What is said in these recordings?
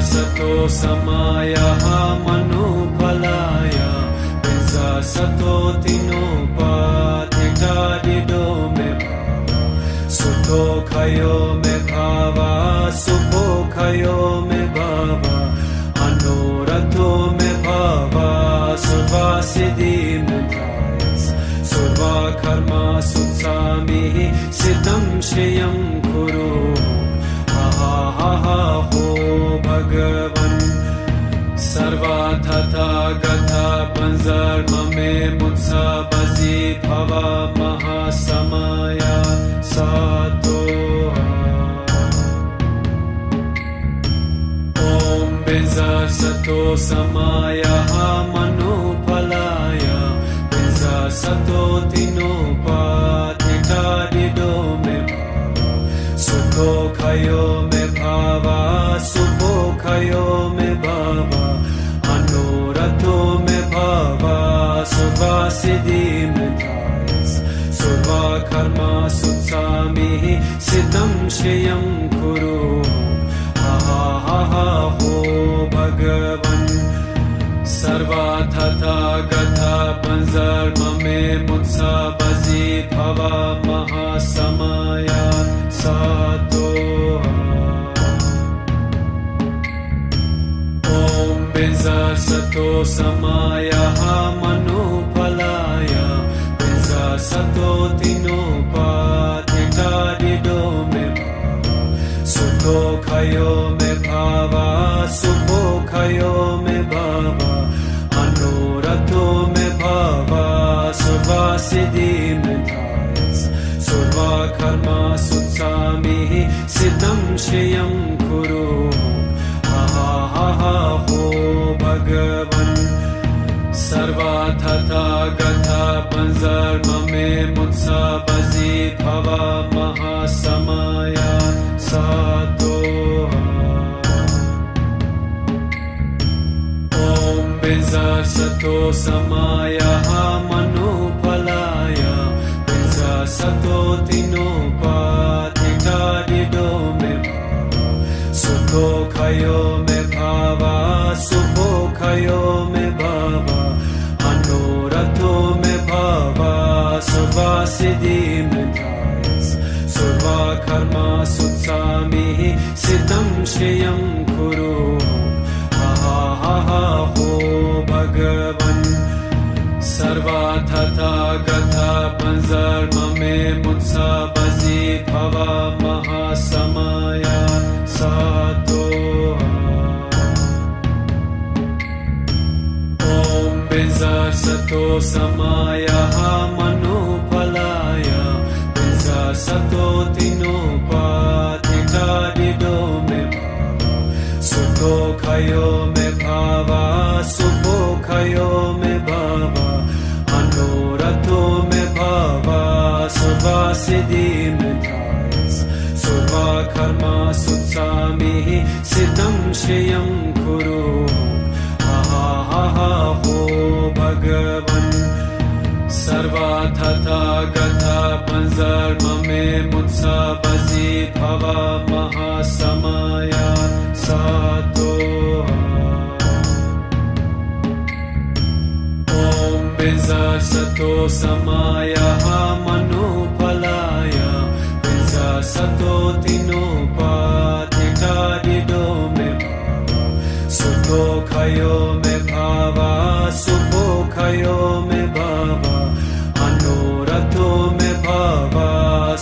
सतो समायः मनोफलाय पिंसा सतो तिनोपाधिकारिदो मे भावा सुतो खयो मे भावा सुपो खयो मे भावा अनोरथो मे भावा सुवा सिद्धि मे धायस सुवा कर्मा सुत्सामिः सिद्धं श्रियं कुरु हा हो भगवन सर्वा तथा गथा पंजर्म में मुत्सा बजी भवा महासमया सातो ओम बिंजा सतो समायः मनोफलाय बिंजा सतो तिनोपाधिकारिदो मे सुखो खयो मे भावा सुपो खयो मे भावा अनोरथो मे भावा सुवा सिद्धि मे धायस सुवा कर्मा सुत्सामिः सिद्धं श्रियं कुरु हा हो भगवन सर्वा तथा गथा पंजर्म में मुत्सा बजी भवा महासमया सातो ओम बिंजा सतो समायः मनोफलाय बिंजा सतो तिनोपाधिकारिदो मे भावा सुखो खयो मे भावा सुपो खयो मे भावा अनोरथो मे भावा सुवा सिद्धि मे धायस सुवा कर्मा सुत्सामिः सिद्धं श्रियं कुरु हा हो भगवन सर्वा तथा गथा पंजर्म में मुत्सा बजी भवा महासमया सातो ओम बिंजा सतो समायः मनोफलाय बिंजा सतो तिनोपाधिकारिदो मे भावा सुखो खयो मे भावा सुपो खयो मे भावा अनोरथो मे भावा सुवा सिद्धि मे धायस सुवा कर्मा सुत्सामिः सिद्धं श्रियं कुरु हा हो भगवन सर्वा तथा गथा पंजर्म में मुत्सा बजी भवा महासमया सातो ओम बिंजा सतो समायः मनोफलाय बिंजा सतो तिनोपाधिकारिदो मे भावा सुखो खयो मे भावा सुपो खयो मे भावा अनोरथो मे भावा सुवा सिद्धि मे धायस सुवा कर्मा सुत्सामिः सिद्धं श्रियं कुरु हा हो भगवन सर्वा तथा गथा पंजर्म में मुत्सा बजी भवा महासमया सातो ओम बिंजा सतो समायः मनोफलाय बिंजा सतो तिनोपाधिकारिदो मे भावा सुखो खयो मे भावा सुपो खयो मे भावा अनोरथो मे भावा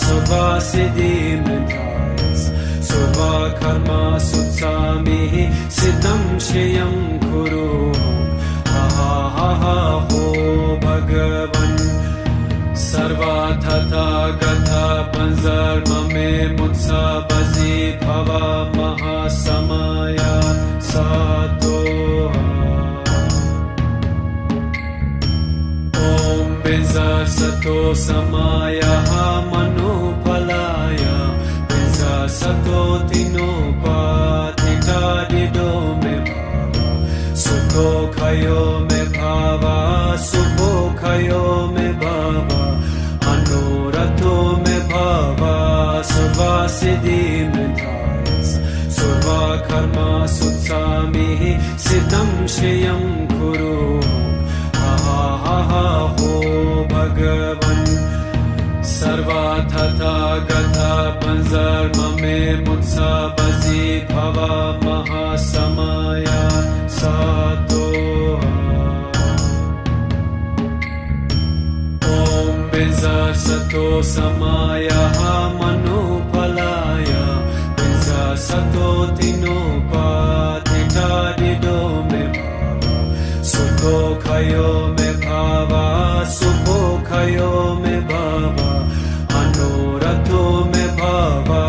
सुवा सिद्धि मे धायस सुवा कर्मा सुत्सामिः सिद्धं श्रियं कुरु हा हो भगवन सर्वा तथा गथा पंजर्म में मुत्सा बजी भवा महासमया सातो ओम बिंजा सतो समायः मनोफलाय बिंजा श्रियं कुरु हा हा हा हो भगवन् सर्वार्थता गता पंजर्ममे मुत्सा बजी भवा महासमया सातो ॐ बिंजसतो समायः मनुफलाय बिंजसतो तिनोपाधिकारिदो मे सुखो खयो मे भावा सुखो खयो मे भावा अनोरथो मे भावा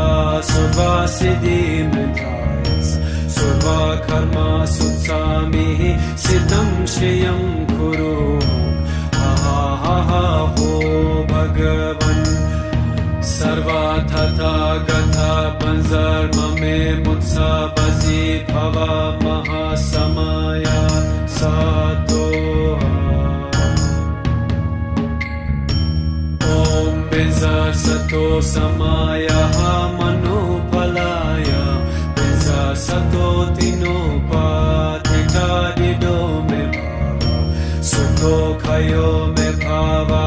सुवासिदि मे धायस सुवा कर्मा सुत्सामिः सिद्धं श्रियं कुरु हा हा हा हो भगवन् सर्वार्थता गता पंजर्ममे मुत्सा बजी भवा महासमया सातो ॐ बिंजसतो समायः मनुफलाय बिंजसतो तिनोपाधिकारिदो मे सुखो खयो मे भावा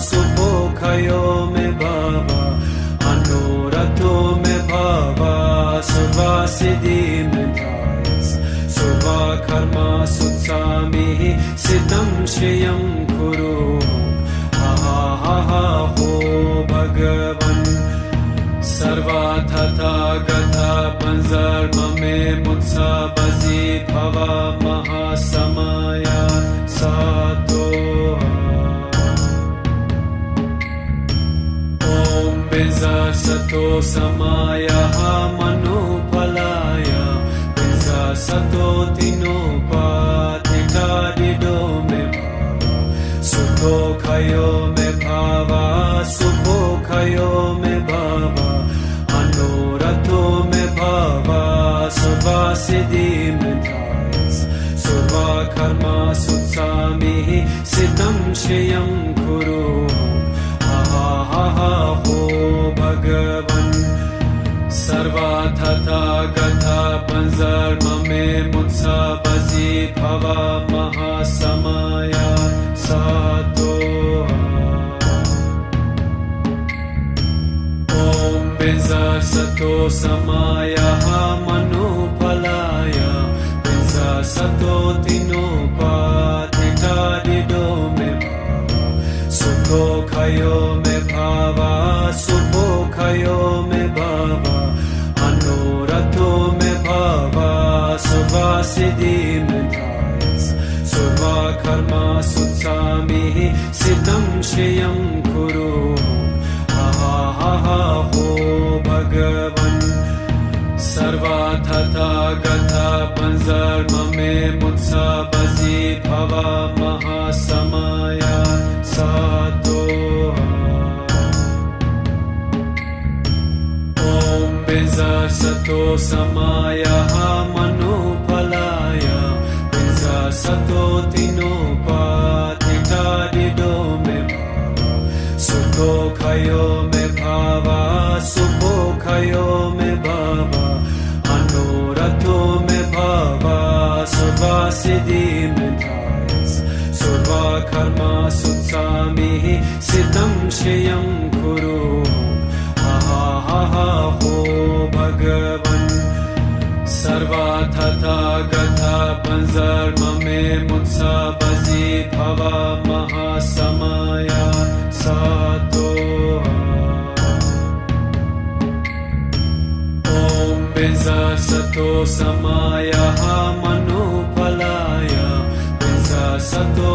सुखो खयो मे भावा अनोरथो मे भावा सुवासिदि मे धायस सुवा कर्मा सुत्सामिः सिद्धं श्रियं कुरु हा हा हा हो भगवन् सर्वार्थता गता पंजर्ममे मुत्सा बजी भवा महासमया सातो ॐ बिंजसतो समायः मनुफलाय बिंजसतो तिनोपाधिकारिदो मे सुखो खयो मे भावा सुखो खयो मे भावा अनोरथो मे भावा सुवासिदि मे धायस सुवा कर्मा सुत्सामिः सिद्धं श्रियं कुरु हा हा हा हो भगवन् सर्वार्थता गता पंजर्ममे मुत्सा बजी भवा महासमया सातो ॐ बिंजसतो समायः मनुफलाय बिंजसतो तिनोपाधिकारिदो मे सुखो खयो मे भावा सुखो खयो मे भावा अनोरथो मे भावा सुवासिदि मे धायस सुवा कर्मा सुत्सामिः सिद्धं श्रियं कुरु हा हा हा हो भगवन् सर्वार्थता गता पंजर्ममे मुत्सा बजी भवा महासमया सातो ॐ बिंजसतो समायः मनुफलाय बिंजसतो तिनोपाधिकारिदो मे सुखो खयो मे भावा सुखो खयो मे भावा अनोरथो मे भावा सुवासिदि मे धायस सुवा कर्मा सुत्सामिः सिद्धं श्रियं कुरु हा हा हा हो भगवन् सर्वार्थता गता पंजर्ममे मुत्सा बजी भवा महासमया सातो ॐ बिंजसतो समायः मनुफलाय बिंजसतो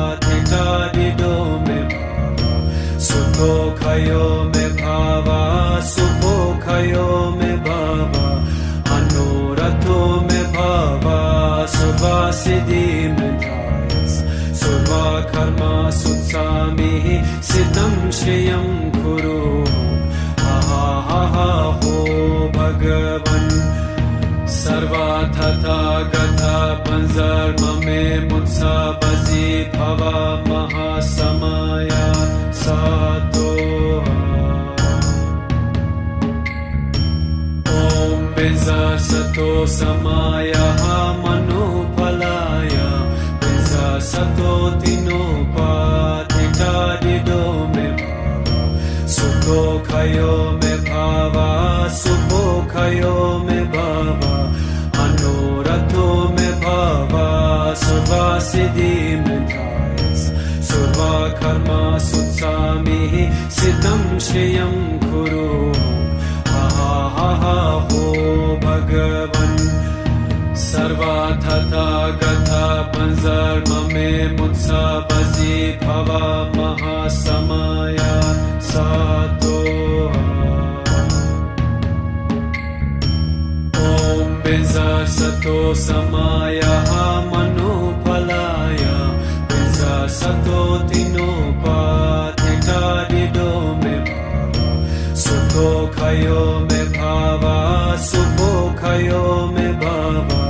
तिनोपाधिकारिदो मे सुखो खयो मे भावा सुखो खयो मे भावा अनोरथो मे भावा सुवासिदि मे धायस सुवा कर्मा सुत्सामिः सिद्धं श्रियं कुरु हा हा हा हो भगवन् सर्वार्थता गता पंजर्ममे मुत्सा बजी भवा महासमया सातो ॐ बिंजसतो समायः मनु सुखोऽखयो मे भावा सुखोऽखयो मे भावा मनोरथो मे भावा सर्वसिद्धिमेधायस् सर्वकर्मसु सामिः सिद्धं श्रियं कुरु हा हा हा हो भगवन् सर्वतथागता पंजर्ममे मुत्सबसि भव महासमया सातो ॐ बिंजसतो समायः मनोफलाय बिंजसतो तिनोपाधिकारिदो मे सुखोऽखयो मे भावा सुखोऽखयो मे भावा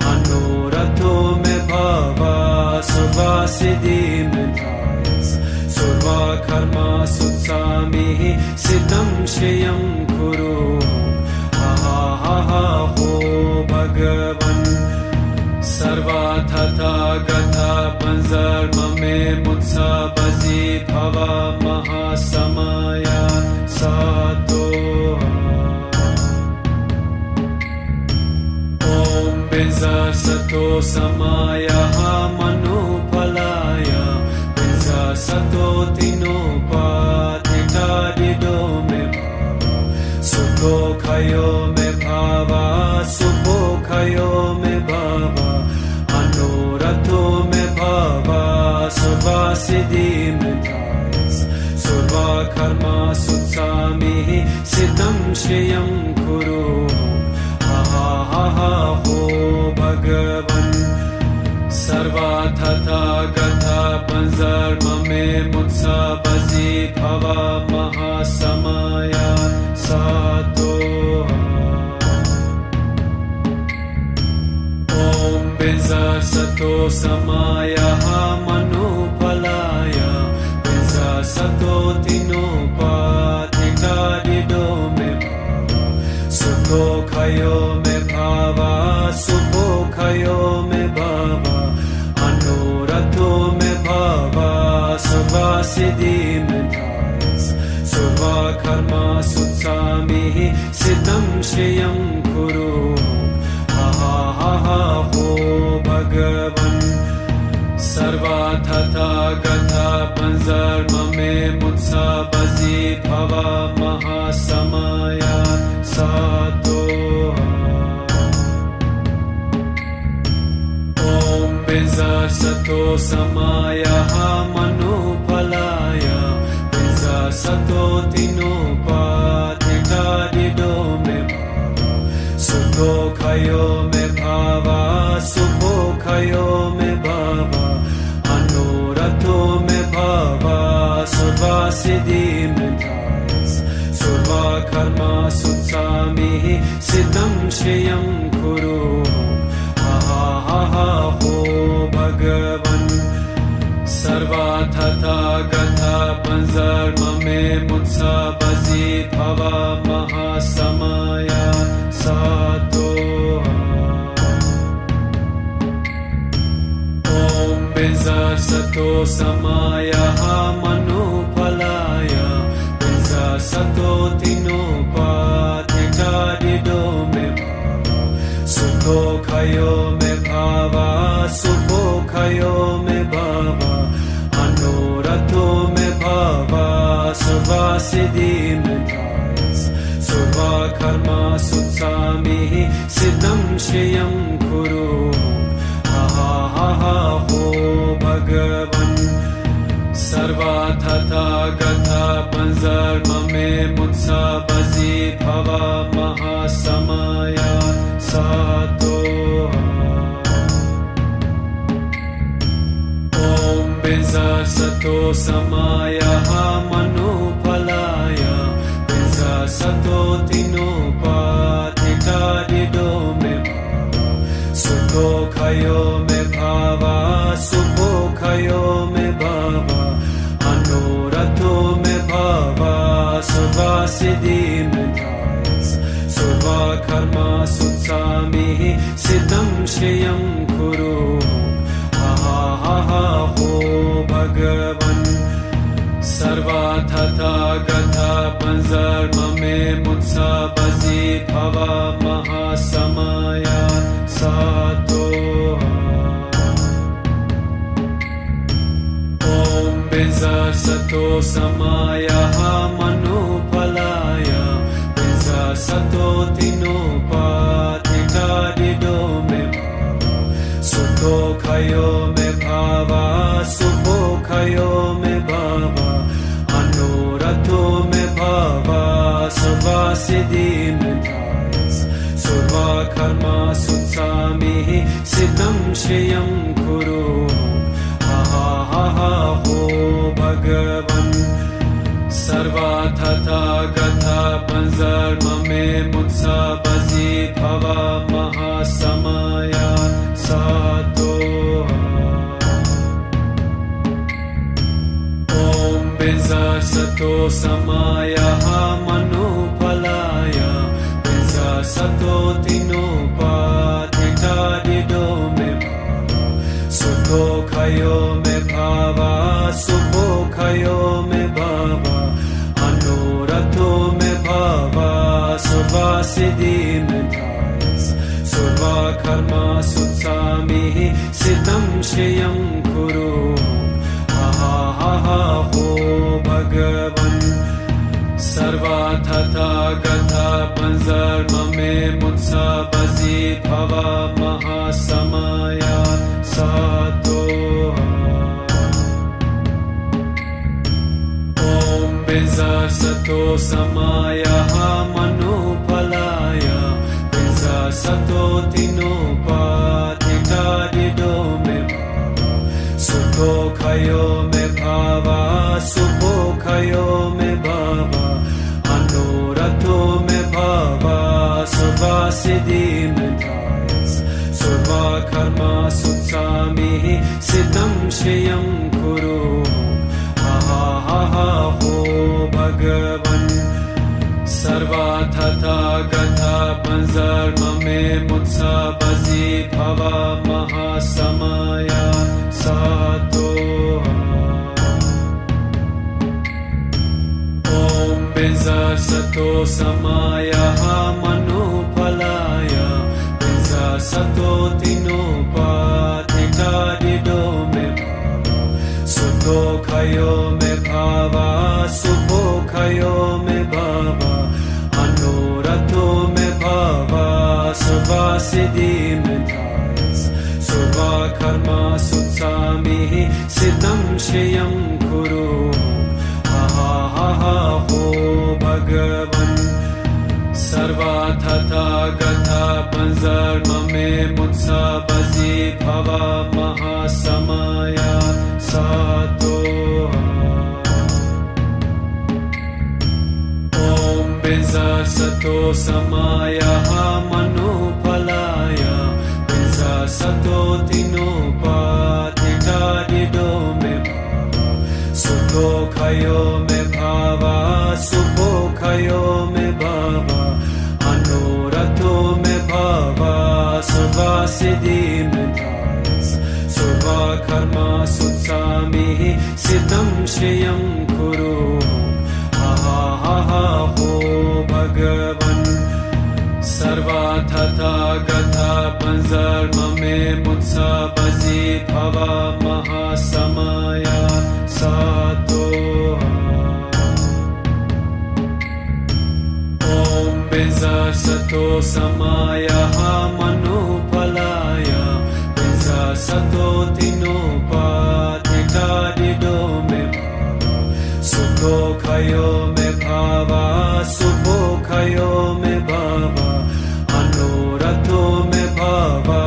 मनोरथो मे भावा सर्वसिद्धिमेधायस् सर्वकर्मसु सामिः सिद्धं श्रियं कुरु हा हा हा हो भगवन् सर्वतथागता पंजर्ममे मुत्सबसि भव महासमया सातो ॐ बिंजसतो समायः मनोफलाय बिंजसतो तिनोपाधिकारिदो मे सुखोऽखयो मे भावा सुखोऽखयो मे भावा मनोरथो मे भावा सर्वसिद्धिमेधायस् सर्वकर्मसु सामिः सिद्धं श्रियं कुरु हा हा हा हो भगवन् सर्वतथागता पंजर्ममे मुत्सबसि भव महासमया सातो ॐ बिंजसतो समायः मनोफलाय बिंजसतो तिनोपाधिकारिदो मे सुखोऽखयो मे भावा सुखोऽखयो मे भावा मनोरथो मे भावा सर्वसिद्धिमेधायस् सर्वकर्मसु सामिः सिद्धं श्रियं कुरु हा हा हा हो भगवन् सर्वतथागता पंजर्ममे मुत्सबसि भव महासमया सातो ॐ बिंजसतो समायः मनोफलाय बिंजसतो तिनोपाधिकारिदो मे सुखोऽखयो मे भावा सुखोऽखयो मे भावा मनोरथो मे भावा सर्वसिद्धिमेधायस् सर्वकर्मसु सामिः सिद्धं श्रियं कुरु हा हा हा हो भगवन् सर्वतथागता पंजर्ममे मुत्सबसि भव महासमया सातो ॐ बिंजसतो समायः मनोफलाय बिंजसतो तिनोपाधिकारिदो मे सुखोऽखयो मे भावा सुखोऽखयो मे भावा मनोरथो मे भावा सर्वसिद्धिमेधायस् सर्वकर्मसु सामिः सिद्धं श्रियं कुरु हा हा हा हो भगवन् सर्वतथागता पंजर्ममे मुत्सबसि भव महासमया सातो ॐ बिंजसतो समायः मनोफलाय बिंजसतो तिनोपाधिकारिदो मे सुखोऽखयो मे भावा सुखोऽखयो मे भावा मनोरथो मे भावा सर्वसिद्धिमेधायस् सर्वकर्मसु सामिः सिद्धं श्रियं कुरु हा हा हा हो भगवन् सर्वतथागता panzarmame mutsabasi bhava mahasamaya satoha. Om Benza Sato Samaya Manupalaya Benza Sato Tinopa Titadido Me Bhava Suto Kayo Me Bhava Supo Kayo Me Bhava Anurato Me Bhava Sarvasiddhi Me Dhayas Sarva Karma Sutsami Siddham Shriyam Kuru ho Bhagavan Sarva Tata Gatha Panzarmame Mutsabasi Bhava Mahasamaya Satoha. Om Benza Sato Samaya Manupalaya Benza Sato Tinopa Titadido Me Bhava Suto Kayo Me Bhava Supo Kayo Me Bhava Anurato Me Bhava Sarvasiddhi Me Dhayas Sarva Karma Sutsami Siddham Shriyam Kuru ho Bhagavan Sarva Tata Gatha Panzarmame Mutsabasi Bhava Mahasamaya Satoha. Om Benza Sato Samaya Manupalaya Benza Sato Tinopa Titadido Me Bhava Suto Kayo Me Bhava Supo Kayo Me Bhava Anurato Me Bhava Sarvasiddhi Me Dhayas Sarva Karma Sutsami Siddham Shriyam Kuru ho Bhagavan Sarva Tata Gatha Panzarmame Mutsabasi Bhava Mahasamaya Satoha. Om Benza Sato Samaya Manupalaya Benza Sato Tinopa Titadido Me Bhava Suto Kayo Me Bhava Supo Kayo Me Bhava Anurato Me Bhava Sarvasiddhi Me Dhayas Sarva Karma Sutsami Siddham Shriyam Kuru ho Bhagavan Sarva Tata Gatha Panzarmame Mutsabasi Bhava Mahasamaya Satoha. Om Benza Sato Samaya Manupalaya Benza Sato Tinopa Titadido Me Bhava Suto Kayo Me Bhava Supo Kayo Me Bhava Anurato Me Bhava Sarvasiddhi Me Dhayas Sarva Karma Sutsami Siddham Shriyam Kuru ho Bhagavan Sarva Tata Gatha Panzarmame Mutsabasi Bhava Mahasamaya Satoha. Om Benza Sato Samaya Manupalaya Benza Sato Tinopa Titadido Me Bhava Suto Kayo Me Bhava Supo Kayo Me Bhava Anurato Me Bhava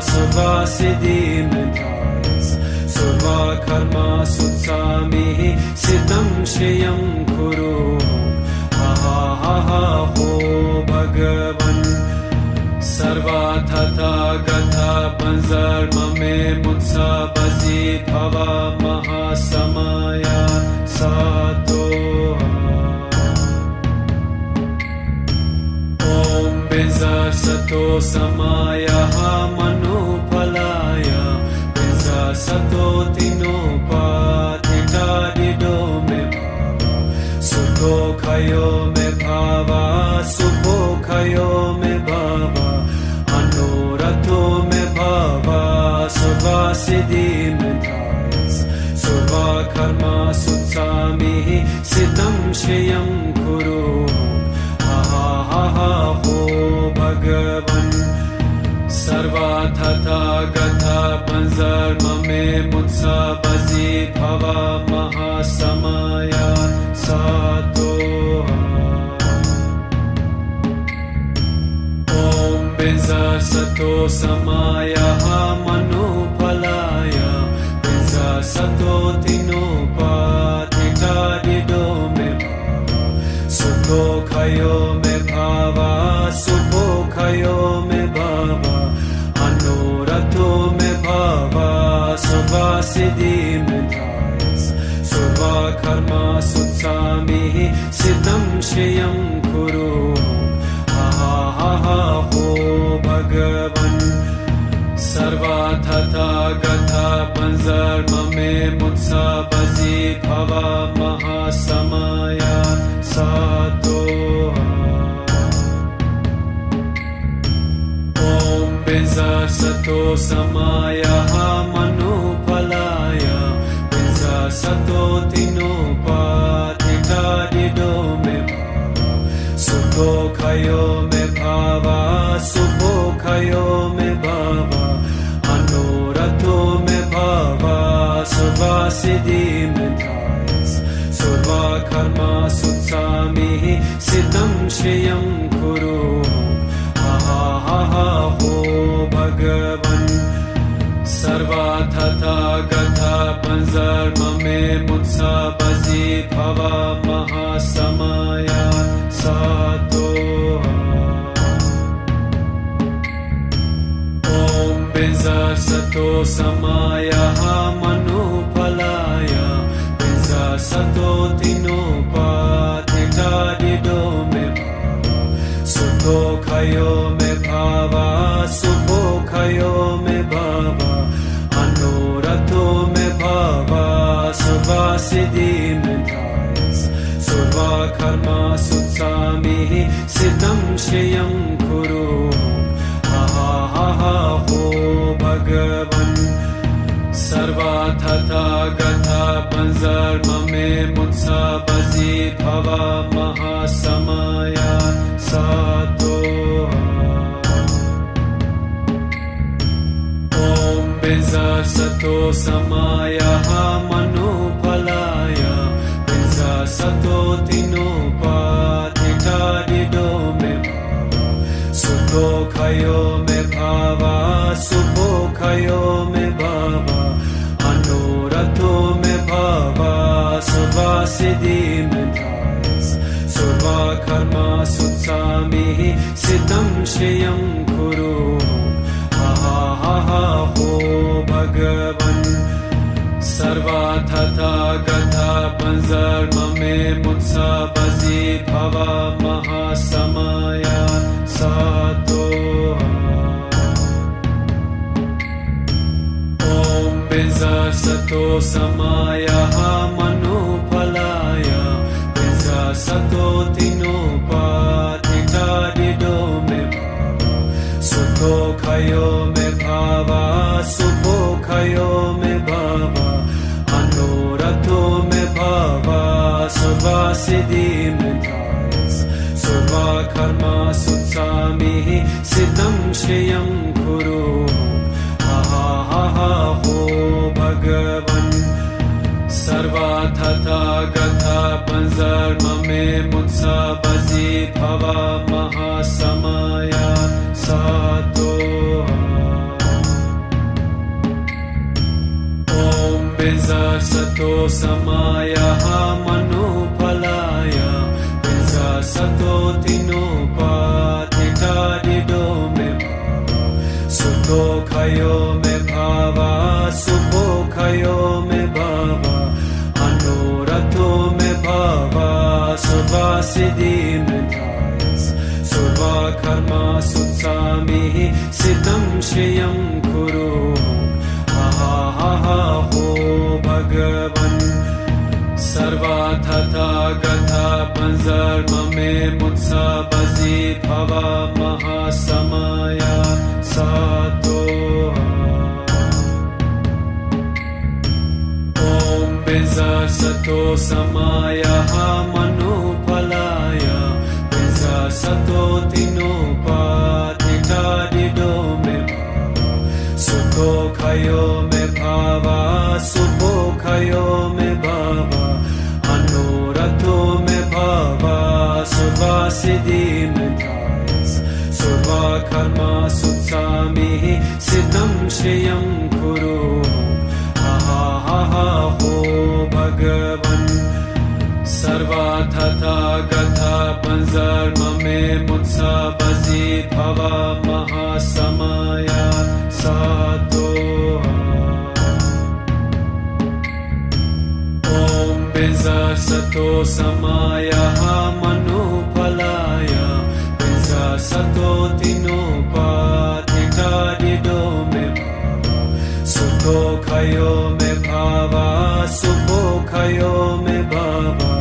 Sarvasiddhi Me Dhayas Sarva Karma Sutsami Siddham Shriyam Kuru ho Bhagavan Sarva Tata Gatha Panzarmame Mutsabasi Bhava Mahasamaya Satoha. Om Benza Sato Samaya Manupalaya Benza Sato Tinopa Titadido Me Bhava सुखोखयो मे भावा सुखोखयो मे भावा अनुरतो मे भावा सर्वसिद्धिमतायस सर्वकर्मा सुत्सामिः सिद्धं श्रियं कुरु हा हो भगवन् सर्वतथागता पंजर्ममे मुत्सा बजी भवा महासमया सातो ॐ बिंजसतो समाया मनुफलाय बिंजसतो तिनोपाधिकारिदो मे भावा सुखोखयो मे भावा सुखोखयो मे भावा अनुरतो मे भावा सर्वसिद्धिमतायस सर्वकर्मा सुत्सामिः सिद्धं श्रियं कुरु हा हो भगवन् सर्वतथागता पंजर्ममे मुत्सा बजी भवा महासमया सातो ॐ बिंजसतो समाया मनुफलाय बिंजसतो तिनोपाधिकारिदो मे भावा सुखोखयो मे भावा सुखोखयो मे भावा अनुरतो मे भावा सर्वसिद्धिमतायस सर्वकर्मा सुत्सामिः सिद्धं श्रियं कुरु हा हो भगवन् सर्वतथागता पंजर्ममे मुत्सा बजी भवा महासमया सातो ॐ बिंजसतो समाया मनुफलाय बिंजसतो तिनोपाधिकारिदो मे भावा सुखोखयो मे भावा सुखोखयो मे भावा अनुरतो मे भावा सर्वसिद्धिमतायस सर्वकर्मा सुत्सामिः सिद्धं श्रियं कुरु हा हो भगवन् सर्वतथागता पंजर्ममे मुत्सा बजी भवा महासमया सातो ॐ बिंजसतो समाया मनुफलाय बिंजसतो तिनोपाधिकारिदो मे भावा सुखोखयो मे भावा सुखोखयो मे भावा अनुरतो मे भावा सर्वसिद्धिमतायस सर्वकर्मा सुत्सामिः सिद्धं श्रियं कुरु हा हो भगवन् सर्वतथागता पंजर्ममे मुत्सा बजी भवा महासमया सातो ॐ बिंजसतो समाया मनुफलाय बिंजसतो तिनोपाधिकारिदो मे भावा सुखोखयो मे भावा सुखोखयो मे भावा अनुरतो मे भावा सर्वसिद्धिमतायस सर्वकर्मा सुत्सामिः सिद्धं श्रियं कुरु हा हो भगवन् सर्वतथागता पंजर्ममे मुत्सा बजी भवा महासमया सातो ॐ बिंजसतो समाया मनुफलाय बिंजसतो तिनोपाधिकारिदो मे भावा सुखोखयो मे भावा सुखोखयो मे भावा अनुरतो मे भावा सर्वसिद्धिमतायस सर्वकर्मा सुत्सामिः सिद्धं श्रियं कुरु हा हो भगवन् सर्वतथागता panzarmame mutsa bazi bhava mahasamaya sato. Om benza sato samaya manupalaya benza sato tinopatita dido me sukho khayo me bhava sukho khayo me bhava anorato me bhava survasiddhi me thayas surva karma sutsami siddham shriyam kuru ha ho bhagavan sarvathatha gatha panzarmame mutsa bazi bhava mahasamaya sato. Om benza sato samaya manupalaya benza sato tinopatita dido me sukho khayo me bhava sukho khayo me bhava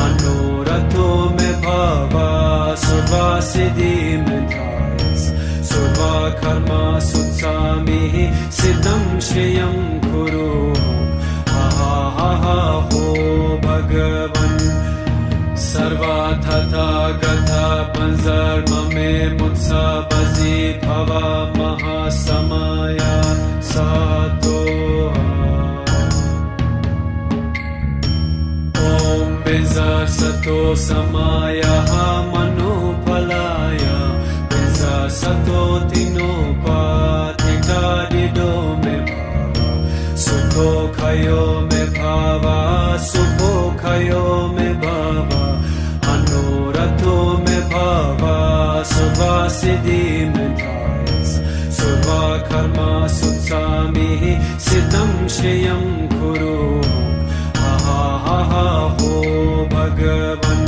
anorato me bhava survasiddhi me thayas surva karma sutsami siddham shriyam kuru ha ho bhagavan sarvathatha gatha panzarmame mutsa bazi bhava mahasamaya sato. Om benza sato samaya manupalaya benza sato tinopatita dido me sukho khayo me bhava sukho khayo me bhava anorato me bhava survasiddhi me thayas surva karma sutsami siddham shriyam kuru ha ho bhagavan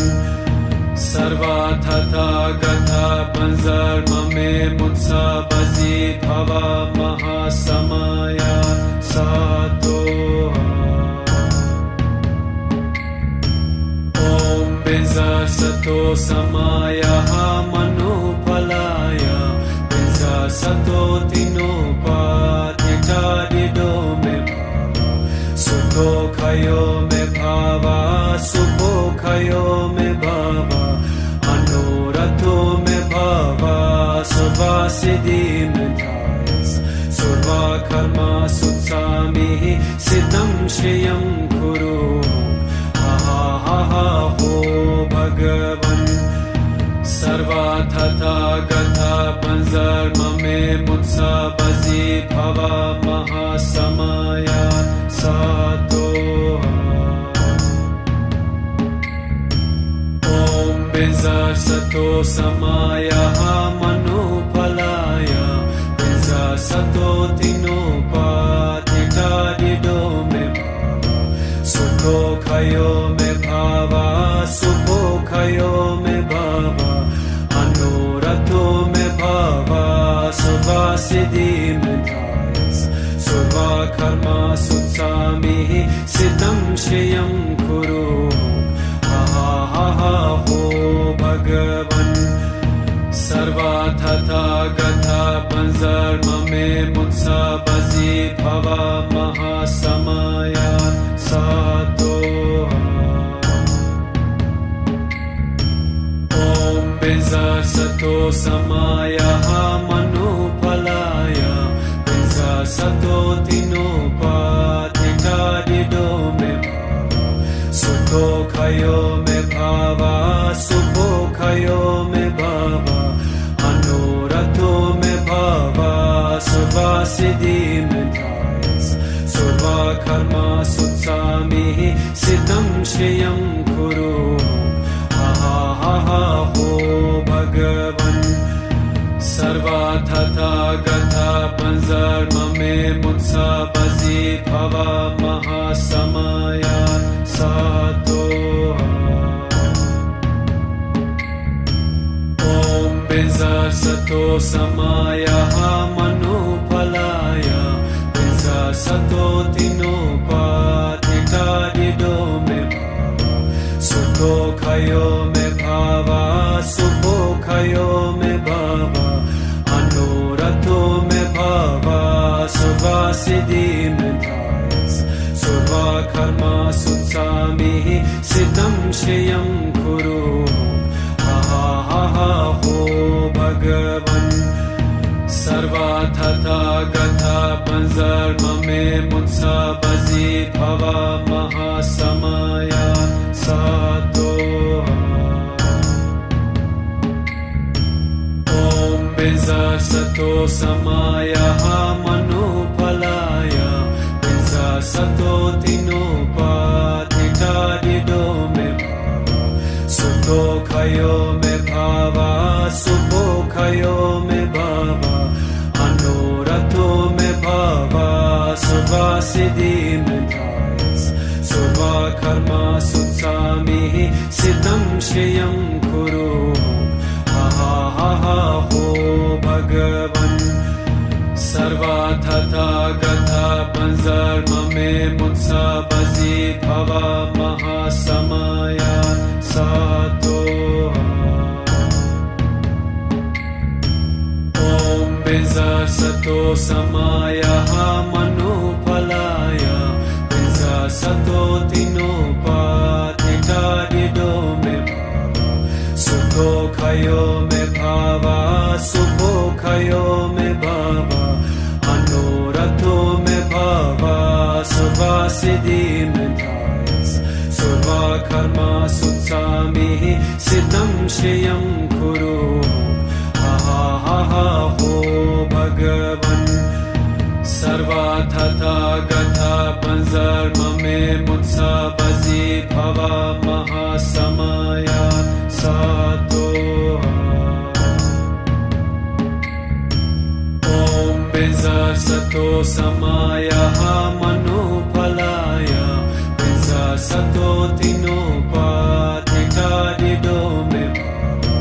sarvathatha gatha panzarmame mutsa bazi bhava mahasamaya sato. Om benza sato samaya manupalaya benza sato tinopatita dido me sukho khayo me bhava sukho khayo me bhava anorato me bhava survasiddhi me thayas surva karma sutsami siddham shriyam kuru ha ho bhagavan sarvathatha gatha panzarmame mutsa bazi bhava mahasamaya sato. Om benza sato samaya manupalaya benza sato tinopatita dido me sukho khayo me bhava sukho khayo me bhava anorato me bhava survasiddhi me thayas surva karma sutsami siddham shriyam kuru ha ho bhagavan sarvathatha gatha panzarmame mutsa bazi bhava mahasamaya sato. Om benza sato samaya manupalaya benza sato tinopatita dido me sukho khayo me bhava sukho khayo me bhava anorato me bhava survasiddhi me thayas surva karma sutsami siddham shriyam kuru ha ho bhagavan sarvathatha gatha panzarmame mutsa bazi bhava mahasamaya sato. Om benza sato samaya manupalaya benza sato tinopatita dido me sukho सुखयो मे भावा सुखयो मे भावा अनुरतो मे भावा सुवासिदि मे धायस सुवा कर्मा सुत्सामि सिद्धं श्रियं कुरु हा हा हा हो भगवन् सर्वाथा गथा पंजर्म मे मुत्सा बजी भवा महासमया सातो ओम बिजा सतो समाया मनुफलाय बिजा सतो तिनोपाधिता दिदो मे भावा सुतो खयो मे भावा सुपो खयो मे भावा अनुरतो मे भावा सुवासिदि मे धायस सुवा कर्मा सुत्सामि सिद्धं श्रियं कुरु हा हा हा हो भगवन् सर्वाथा गथा पंजर्म मे मुत्सा बजी भवा महासमया सातो ओम बिजा सतो समाया मनुफलाय बिजा सतो तिनोपाधिता दिदो मे भावा सुखो खयो मे भावा सुखो खयो मे भावा अनुरतो मे भावा सुवासिदि मे धायस सुवा कर्मा सुत्सामि सिद्धं श्रियं कुरु हा हा हा हो भगवन् सर्वाथा गथा पंजर्म मे मुत्सा बजी भवा महासमया सातो ओम बिजा सतो समाया मनुफलाय बिजा सतो तिनोपाधिता दिदो मे भावा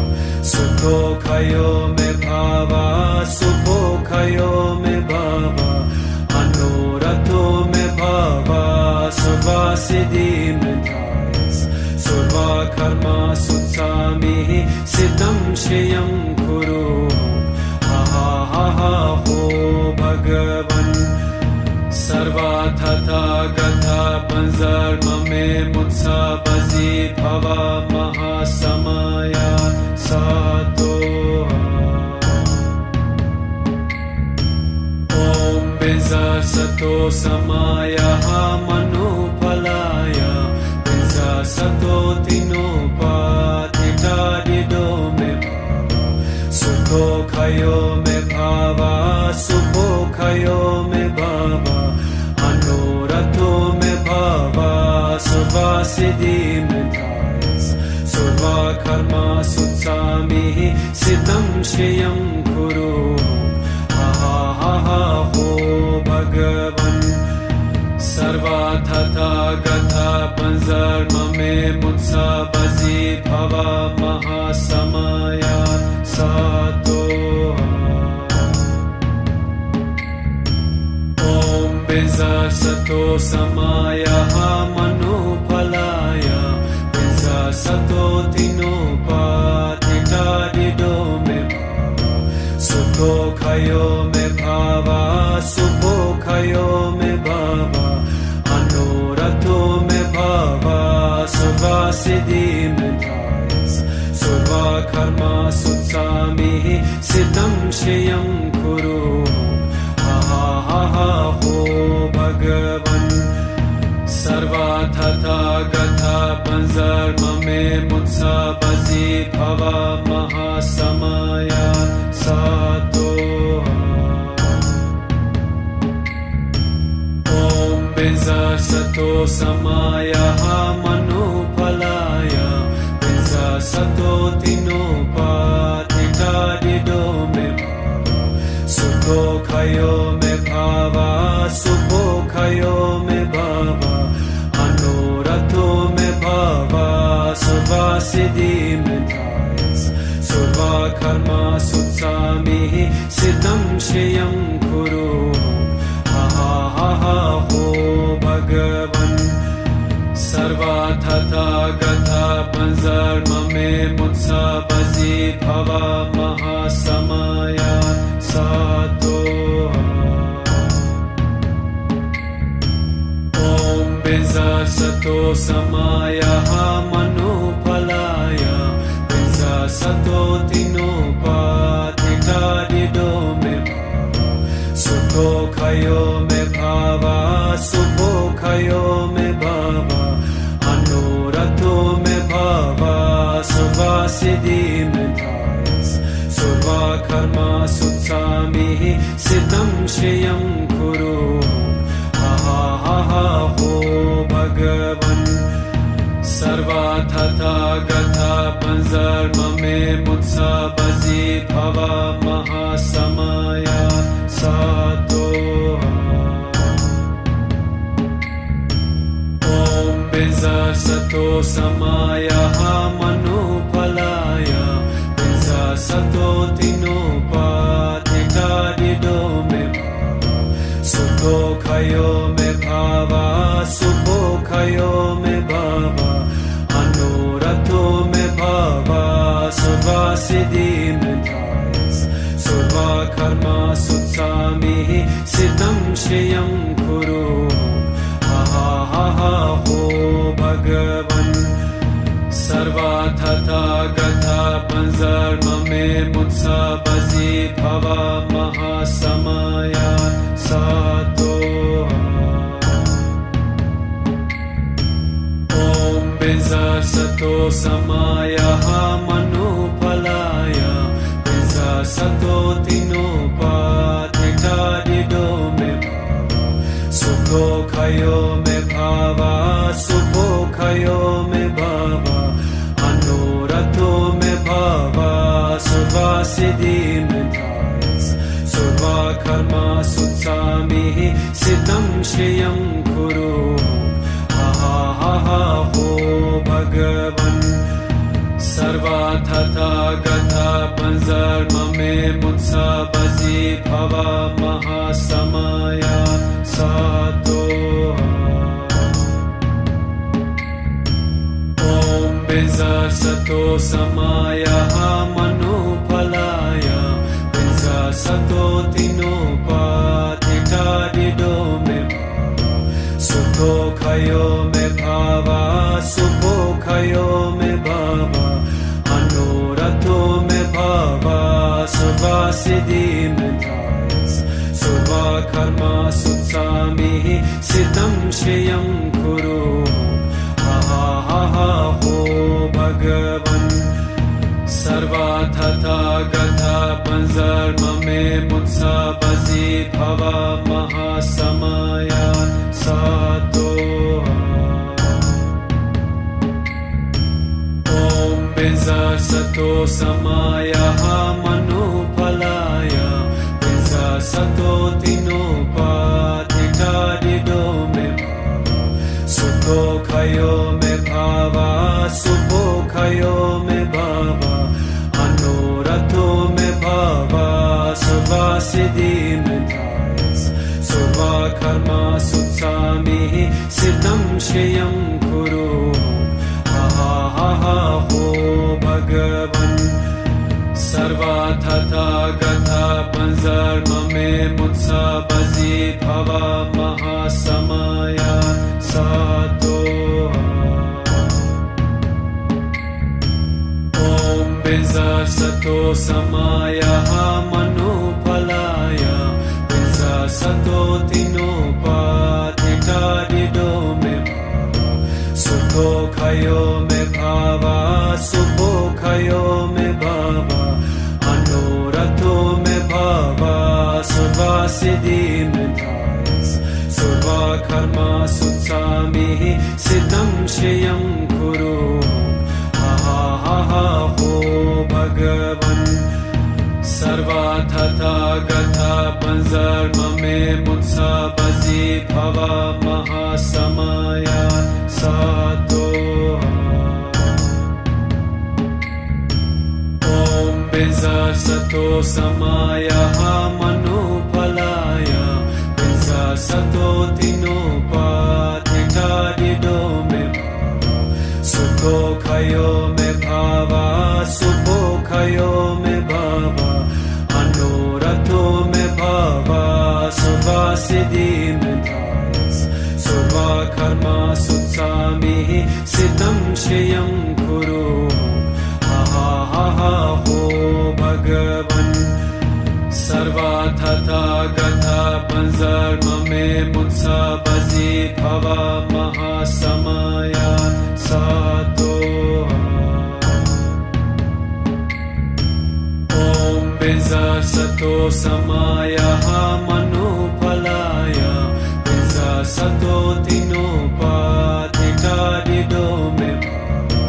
सुखो खयो मे भावा सुखो खयो मे भावा अनुरतो मे भावा सुवासिदि मे धायस सुवा कर्मा सुत्सामि सिद्धं श्रियं कुरु हा हा हा हो भगवन् सर्वाथा गथा पंजर्म मे मुत्सा बजी भवा महासमया सातो ओम बिजा सतो समाया मनुफलाय बिजा सतो तिनोपाधिता दिदो मे भावा सुखो खयो मे भावा सुखो खयो मे भावा अनुरतो मे भावा सुवासिदि मे धायस सुवा कर्मा सुत्सामि सिद्धं श्रियं कुरु हा हा हा हो भगवन् सर्वाथा गथा पंजर्म मे मुत्सा बजी भवा महासमया सातो ओम बिजा सतो समाया मनुफलाय बिजा सतो तिनोपाधिता दिदो मे भावा सुखो खयो मे भावा सुखो खयो मे भावा अनुरतो मे भावा सुवासिदि मे धायस सुवा कर्मा सुत्सामि सिद्धं श्रियं कुरु हा हा हा हो भगवन् सर्वाथा गथा पंजर्म मे मुत्सा बजी भवा महासमया सातो ओम बिजा सतो समाया मनुफलाय बिजा सतो तिनोपाधिता दिदो मे भावा सुखो खयो मे भावा सुखो खयो मे भावा अनुरतो मे भावा सुवासिदि मे धायस सुवा कर्मा सुत्सामि सिद्धं श्रियं कुरु हा हा हा हो भगवन् सर्वाथा गथा पंज me mutsabasi bhava mahasamaya satoha. Om Benza Sato Samaya Manupalaya Benza Sato Tinopatika Dido me Sukho Kayo me Bhava Sukho Kayo me Bhava Anurato me Bhava Suvasiddhi me Thayas Surva Karma Sutsami Siddham Shriyam Kuru ho Bhagavan Sarva Tata Gatha Panzarma me Mutsabasi Bhava Mahasamaya Satoha. Om Benza Sato Samaya Manupalaya Benza Sato Tinopatika Dido me Sukho Kayo me Bhava Sukho Kayo me Bhava Anurato me Bhava Suvasiddhi me Thayas Surva Karma Sutsami Siddham Shriyam Kuru ho Bhagavan Sarva Tata Gatha Panzarma me Mutsabasi Bhava Mahasamaya Satoha. Om Benza Sato Samaya Manupalaya Benza Sato Tinopatika Dido me Sukho Kayo me Bhava Sukho Kayo me Bhava Anurato me Bhava Suvasiddhi me Thayas Surva Karma Sutsami Siddham Shriyam Kuru ho Bhagavan Sarva Tata Gatha Panzarma me Mutsabasi Bhava Mahasamaya Satoha. Om Benza Sato Samaya Manupalaya Benza Sato Tinopatika Dido me Sukho Kayo me Bhava Sukho Kayo me Bhava Anurato me Bhava Suvasiddhi me Thayas Surva Karma Sutsami Siddham Shriyam Kuru ho Bhagavan Sarva Tata Gatha Panzarma me Mutsabasi Bhava Mahasamaya Satoha. Om Benza Sato Samaya Manupalaya Benza Sato Tinopatika Dido me Sukho Kayo me Bhava Sukho Kayo me Bhava Anurato me Bhava Suvasiddhi me Thayas Surva Karma Sutsami Siddham Shriyam Kuru ho Bhagavan Sarva Tata Gatha Panzarma me Mutsabasi Bhava Mahasamaya Satoha. Om Benza Sato Samaya Manupalaya Benza Sato Tinopatika Dido me Sukho Kayo me Bhava Sukho Kayo me Bhava Anurato me Bhava Suvasiddhi me Thayas Surva Karma Sutsami Siddham Shriyam Kuru ho Bhagavan Sarva Tata Gatha Panzarma me Mutsabasi Bhava Mahasamaya Satoha. Om Benza Sato Samaya Manupalaya Benza Sato Tinopatika Dido me Sukho Kayo me भावा सुखोखयो मे भावा मनोरथो मे भावा सुवासिद्धि मे धायस सर्वा कर्मा सुत्सामिः सिद्धं श्रियं कुरु हा हो भगवन् सर्वा तथा गता पंजर्म मे मुत्सा बजी भवा महासमया सातो ओम बिजा सतो समाया मनुफलाया बिजा सतो तिनोपाधिकारिदो मे भावा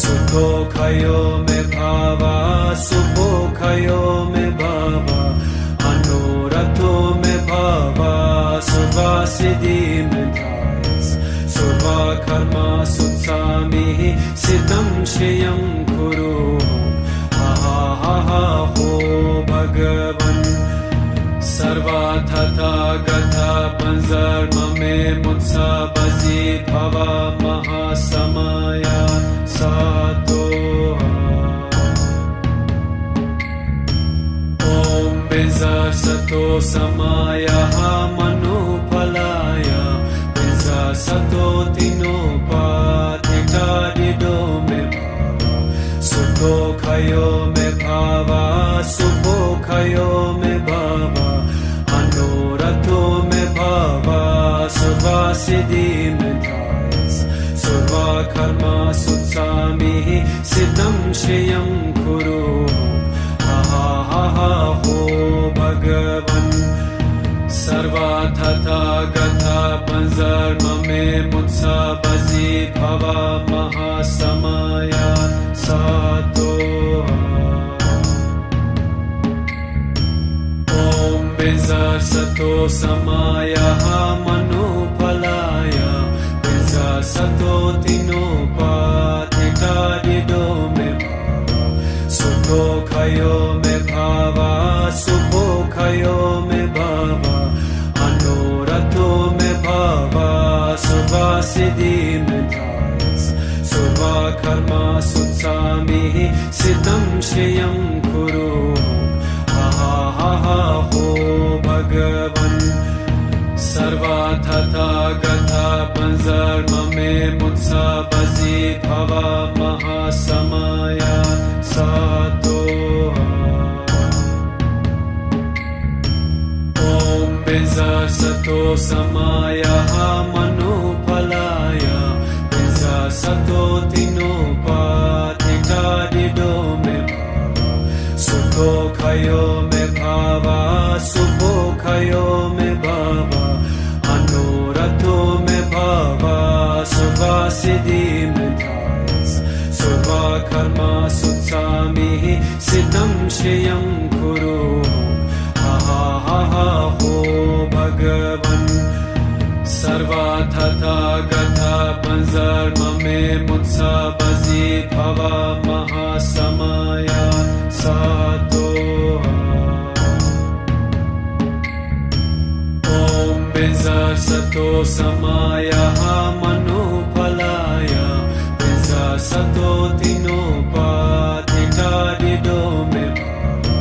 सुखो खयो मे भावा सुखो खयो मे भावा मनोरथो मे भावा सुवासिद्धि मे धायस सर्वा कर्मा सुत्सामिः सिद्धं श्रियं कुरु हा हो भगवन् सर्वा तथा गता पंजर्म मे मुत्सा बजी भवा महासमया सातो ओम बिजा सतो समाया मनुफलाया बिजा सतो तिनोपाधिकारिदो मे भावा सुखो खयो मे भावा सुखो खयो मे भावा मनोरथो मे भावा सुवासिद्धि मे धायस सर्वा कर्मा सुत्सामिः सिद्धं श्रियं कुरु हा हो भगवन् सर्वा तथा गता पंजर्म मे मुत्सा बजी भवा महासमया सातो ओम बिजा सतो समाया मनुफलाया बिजा सतो तिनोपाधिकारिदो मे भावा सुखो खयो मे भावा सुखो खयो मे भावा मनोरथो मे भावा सुवासिद्धि मे धायस सर्वा कर्मा सुत्सामिः सिद्धं श्रियं कुरु हा हो भगवन् सर्वा तथा गता पंजर्म मे मुत्सा बजी भवा महासमया सातो ओम बिजा सतो समाया मनुफलाया बिजा सतो तिनोपाधिकारिदो मे भावा सुखो खयो मे भावा सुखो खयो मे भावा मनोरथो मे भावा सुवासिद्धि मे धायस सर्वा कर्मा सुत्सामिः सिद्धं श्रियं कुरु हा हो भगवन् सर्वा तथा गता पंजर्म मे मुत्सा बजी भवा महासमया सातो ओम बिजा सतो समाया मनुफलाया बिजा सतो तिनोपाधिकारिदो मे भावा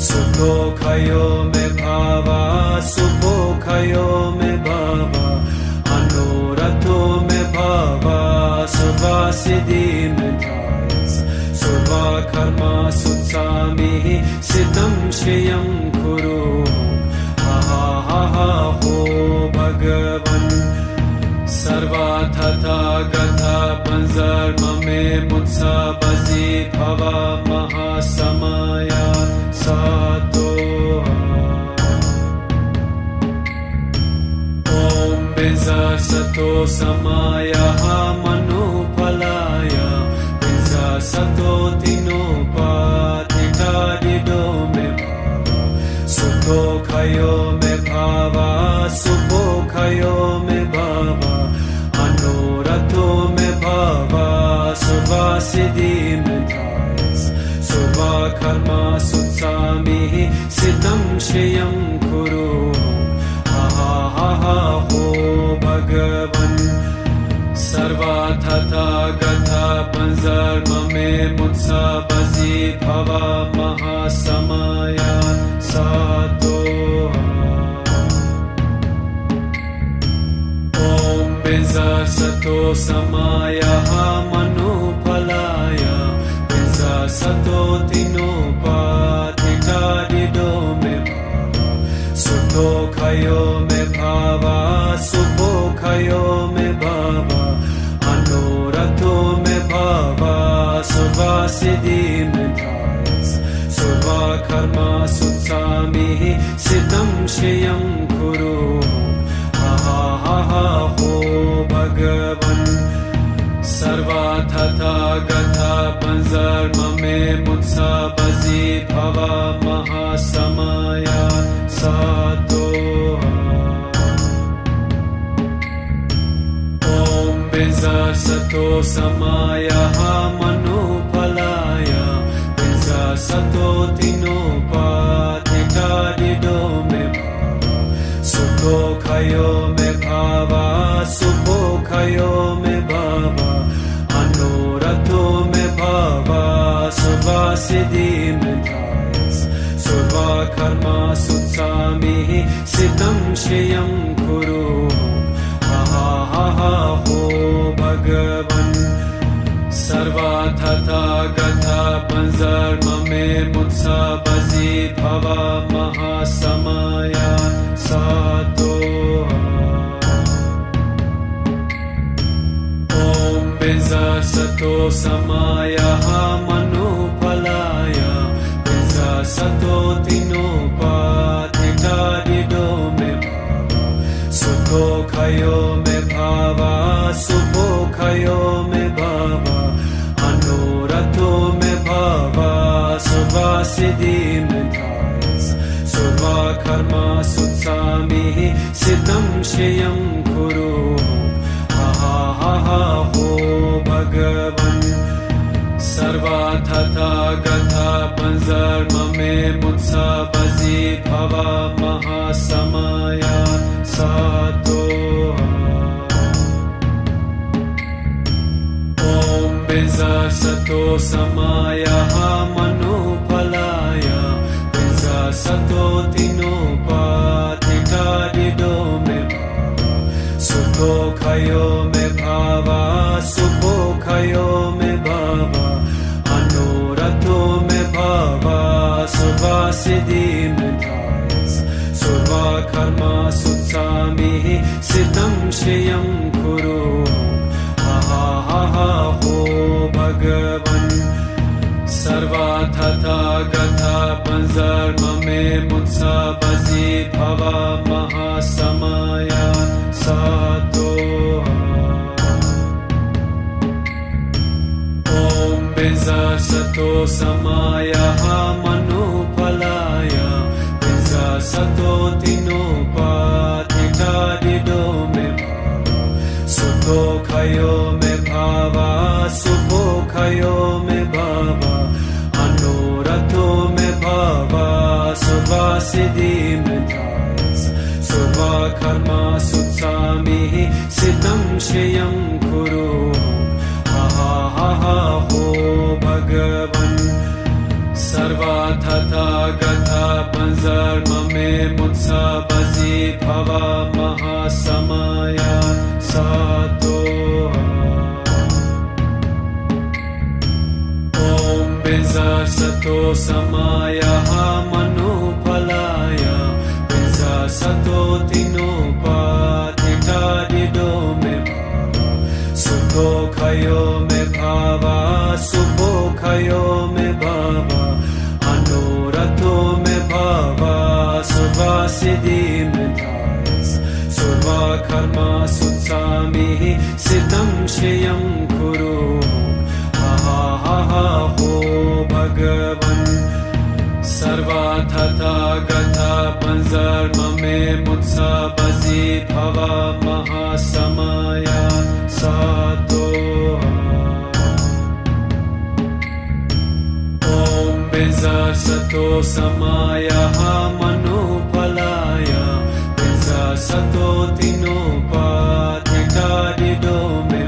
सुखो खयो मे भावा सुखो खयो मे भावा मनोरथो मे भावा सुवासिद्धि मे धायस सर्वा कर्मा सुत्सामिः सिद्धं श्रियं कुरु हा हो भगवन् सर्वा तथा गता पंजर्म मे मुत्सा बजी भवा महासमया सातो ओम बिजा सतो समाया मनुफलाया बिजा सतो तिनोपाधिकारिदो मे भावा सुखो खयो मे भावा सुखो खयो मे भावा मनोरथो मे भावा सुवासिद्धि मे धायस सर्वा कर्मा सुत्सामिः सिद्धं श्रियं कुरु हा हो भगवन् सर्वा तथा गता panzarmame mutsa bazi bhava mahasamaya sato. Om benza sato samaya manupalaya benza sato tinopatita dido me Sukho khayo me bhava, sukho khayo me bhava, anorato me bhava, sarva siddhi me thayas, sarva karma sutsami, siddham shriyam kuru, ha ha ha ha ho Bhagavan, sarva tata gatha panzarmame mutsa bazi bhava mahasamaya sato. Om benza sato samaya manupalaya benza sato tinopatita dido me sukho khayo me bhava, sukho khayo me bhava, anorato me bhava, sarva siddhi me thayas, sarva karma sutsami, siddham shriyam kuru, ha ha ha ha ho Bhagavan, sarva tata gatha panzarmame mutsa bazi bhava mahasamaya sato. Om benza sato samaya manupalaya benza sato tinopatita dido me sukho khayo me bhava, sukho khayo me bhava, anorato me bhava, sarva siddhi me thayas, sarva karma sutsami, siddham shriyam kuru, ha ha ha ha ho Bhagavan, sarva tata gatha panzarmame mutsa bazi bhava mahasamaya sato. Om benza sato samaya manupalaya benza sato tinopatita dido me sukho khayo me bhava, sukho khayo me bhava, anorato me bhava, sarva siddhi me thayas, sarva karma sutsami, siddham shriyam kuru, ha ha ha ha ho Bhagavan, sarva tata gatha panzarmame mutsa bazi bhava mahasamaya sato. Om benza sato samaya manupalaya benza sato tinopatita dido me sukho khayo me bhava, sukho khayo me bhava, anorato me bhava, sarva siddhi me thayas, sarva karma sutsami, siddham shriyam kuru, ha ha ha ha ho Bhagavan, sarva tata gatha panzarmame mutsa bazi bhava mahasamaya sato. Om benza sato samaya manupalaya benza sato tinopatita dido me sukho khayo me bhava, sukho khayo me bhava, anorato me bhava, sarva siddhi me thayas, sarva karma sutsami, siddham shriyam kuru, ha ha ha ha ho Bhagavan, sarva tata gatha panzarmame mutsa bazi bhava mahasamaya sato. Om benza sato samaya manupalaya benza sato tinopatita dido me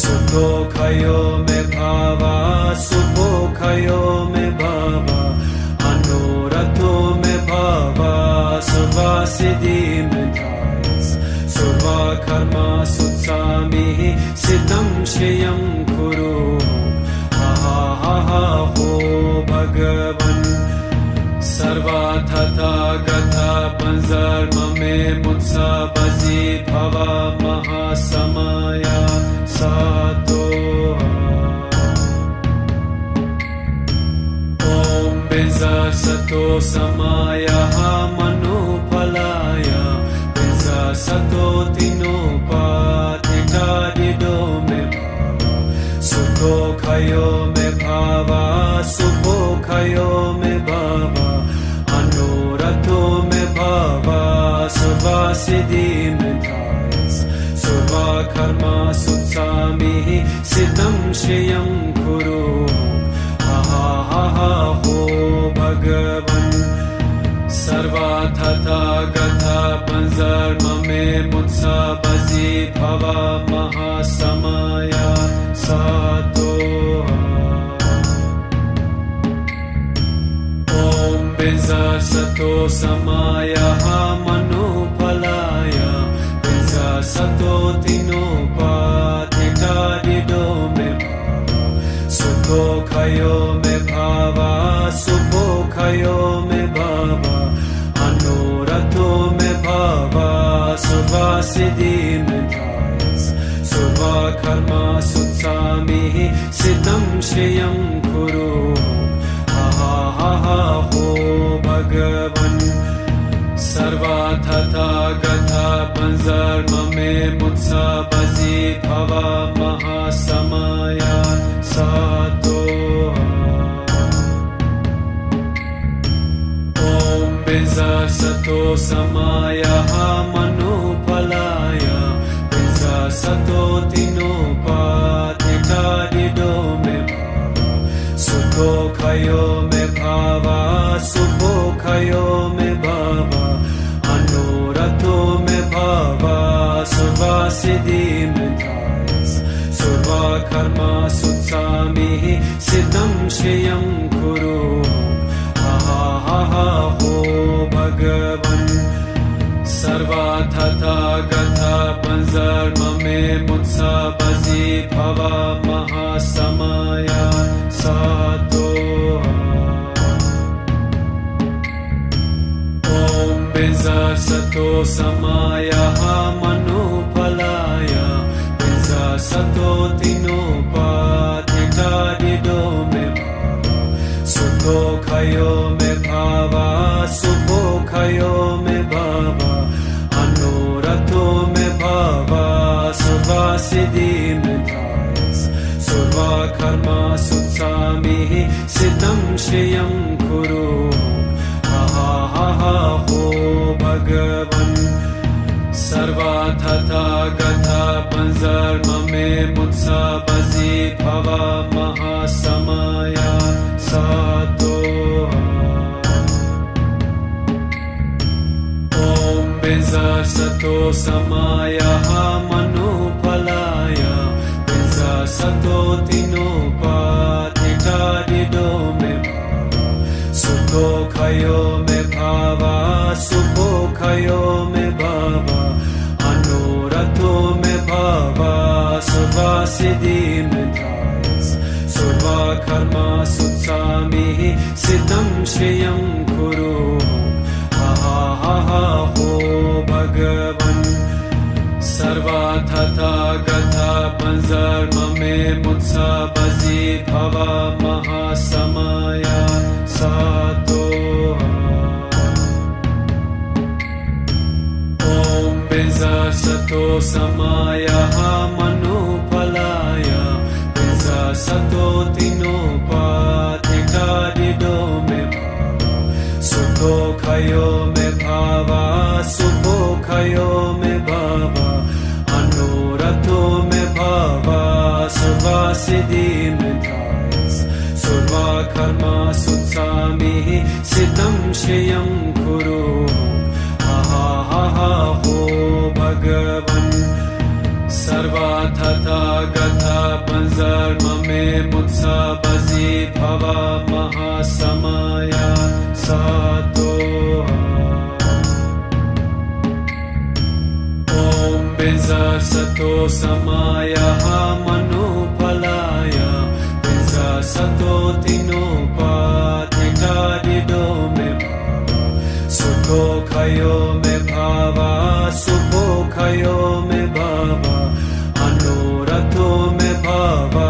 sukho सुखोऽखयो मे भावा सुखोऽखयो मे भावा अनोरथो मे भावा सर्वासिद्धिं धायस सर्वकर्मा सुत्सामिः सिद्धं श्रियं कुरु हा हा हा हो भगवन् सर्वथा गता पंजर्म में मुत्सा बजी भवा महासमया सातो ओम बिंजा सतो समाया मनुफलाया बिंजा सतो तिनोपाधिका दिदो में सुखोऽखयो मे भावा सुखोऽखयो मे भावा अनोरथो मे भावा सर्वासिद्धिं धायस सर्वकर्मा सुत्सामिः सिद्धं श्रियं कुरु हा हा हा हो भगवन् सर्वथा गता पंजर्म में मुत्सा बजी भवा महासमया सातो ओम बिंजा सतो समाया मनुफलाया बिंजा सतो तिनोपाधिका दिदो मे सुखोऽखयो मे भावा सुखोऽखयो मे भावा अनोरथो मे भावा सर्वासिद्धिं धायस सर्वकर्मा सुत्सामिः सिद्धं श्रियं कुरु हा हा हा हो भगवन् सर्वथा गता पंजर्म में मुत्सा बजी भवा महासमया सातो ओम बिंजा सतो समाया मनुफलाया बिंजा सतो तिनोपाधिका दिदो मे सुखोऽखयो मे भावा सुखोऽखयो मे भावा अनोरथो मे भावा सर्वासिद्धिं धायस सर्वकर्मा सुत्सामिः सिद्धं श्रियं कुरु हा हा हा हो भगवन् सर्वथा गता पंजर्म में मुत्सा बजी भवा महासमया सातो ओम बिंजा सतो समाया मनुफलाया बिंजा सतो तिनोपाधिका दिदो मे सुखोऽखयो मे भावा सुखोऽखयो मे भावा अनोरथो मे भावा सर्वासिद्धिं धायस सर्वकर्मा सुत्सामिः सिद्धं श्रियं कुरु हा हा हा हो भगवन् सर्वथा गता पंजर्म में मुत्सा बजी भवा महासमया सातो ओम बिंजा सतो समाया मनुफलाया बिंजा सतो तिनोपाधिका दिदो मे सुखोऽखयो मे भावा सुखोऽखयो मे भावा अनोरथो मे भावा सर्वासिद्धिं धायस सर्वकर्मा सुत्सामिः सिद्धं श्रियं कुरु हा हा हा हो भगवन् सर्वथा गता पंजर्म में मुत्सा बजी भवा महासमया सातो ओम बिंजा सतो समाया मनुफलाया बिंजा सतो तिनोपाधिका दिदो मे सुखोऽखयो मे भावा सुखोऽखयो मे भावा अनोरथो मे भावा सर्वासिद्धिं धायस सर्वकर्मा सुत्सामिः सिद्धं श्रियं कुरु हा हा हा हो भगवन् सर्वथा गता पंज panzarmame mutsabazi bhava mahasamaya satoha. Om Benza Sato Samaya Manupalaya Benza Sato Tinopatita Dido Me Bhava Sukho Khayo Me Bhava Sukho Khayo Me Bhava Anurato Me Bhava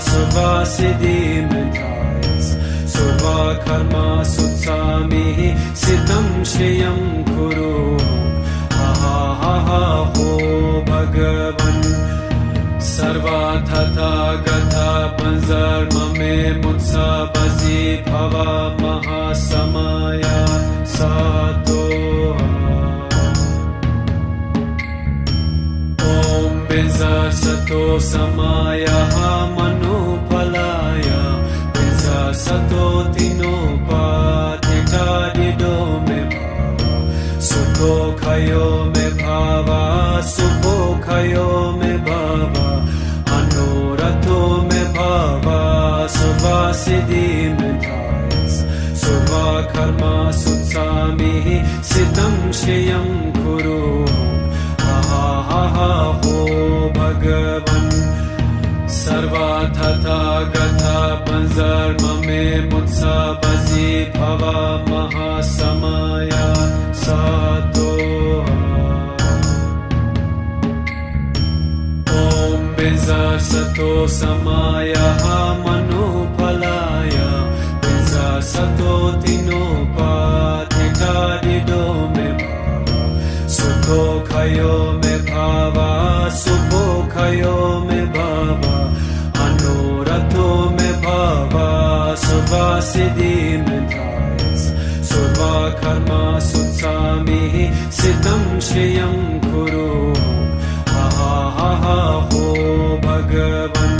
Suvasiddhi Me Thayas Suva Karma Sutsami Siddham Shriyam Kuru ho Bhagavan Sarva Tata Gatha Panzarmame Mutsabazi Bhava Mahasamaya Satoha. Om Benza Sato Samaya Manupalaya Benza Sato Tinopatita Dido Me Bhava Sukho Khayo Me Bhava Sukho Khayo Me Bhava Anurato Me Bhava Suvasiddhi Me Thayas Suva Karma Sutsami Siddham Shriyam Kuru ho Bhagavan Sarva Tata Gatha Panzarmame Mutsabazi Bhava Mahasamaya Satoha. Om Benza Sato Samaya Manupalaya Benza Sato Tinopatita Dido Me Bhava Sukho Khayo Me Bhava Sukho Khayo Me Bhava Anurato Me Bhava Suvasiddhi Me Thayas Suva Karma Sutsami Siddham Shriyam Kuru ho Bhagavan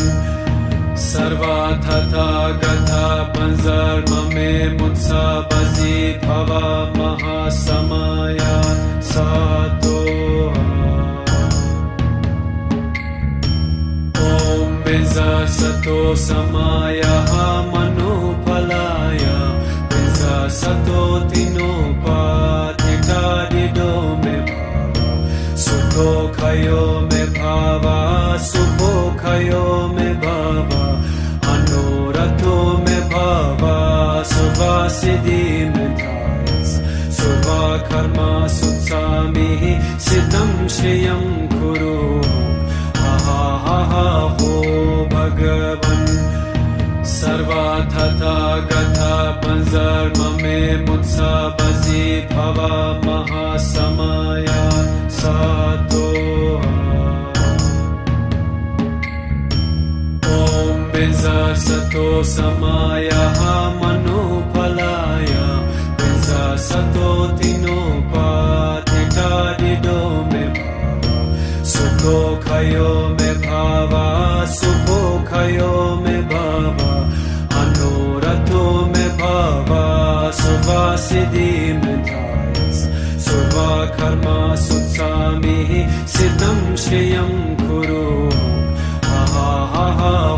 Sarva Tata Gatha Panzarmame Mutsabazi Bhava Mahasamaya Satoha. Om Benza Sato Samaya Manupalaya Benza Sato Tinopatita Dido Me Bhava Sukho Khayo Me Bhava Sukho Khayo Me Bhava Anurato Me Bhava Suvasiddhi Me Thayas Suva Karma Sutsami Siddham Shriyam Kuru ho Bhagavan Sarva Tata Gatha Panzarmame Mutsabazi Bhava Mahasamaya Satoha. Om Benza Sato Samaya Manupalaya Benza Sato Tinopatita Dido Me Bhava Sukho Khayo Me Bhava Sukho Khayo Me Bhava Anurato Me Bhava Suvasiddhi Me Thayas Suva Karma Sutsami Siddham Shriyam Kuru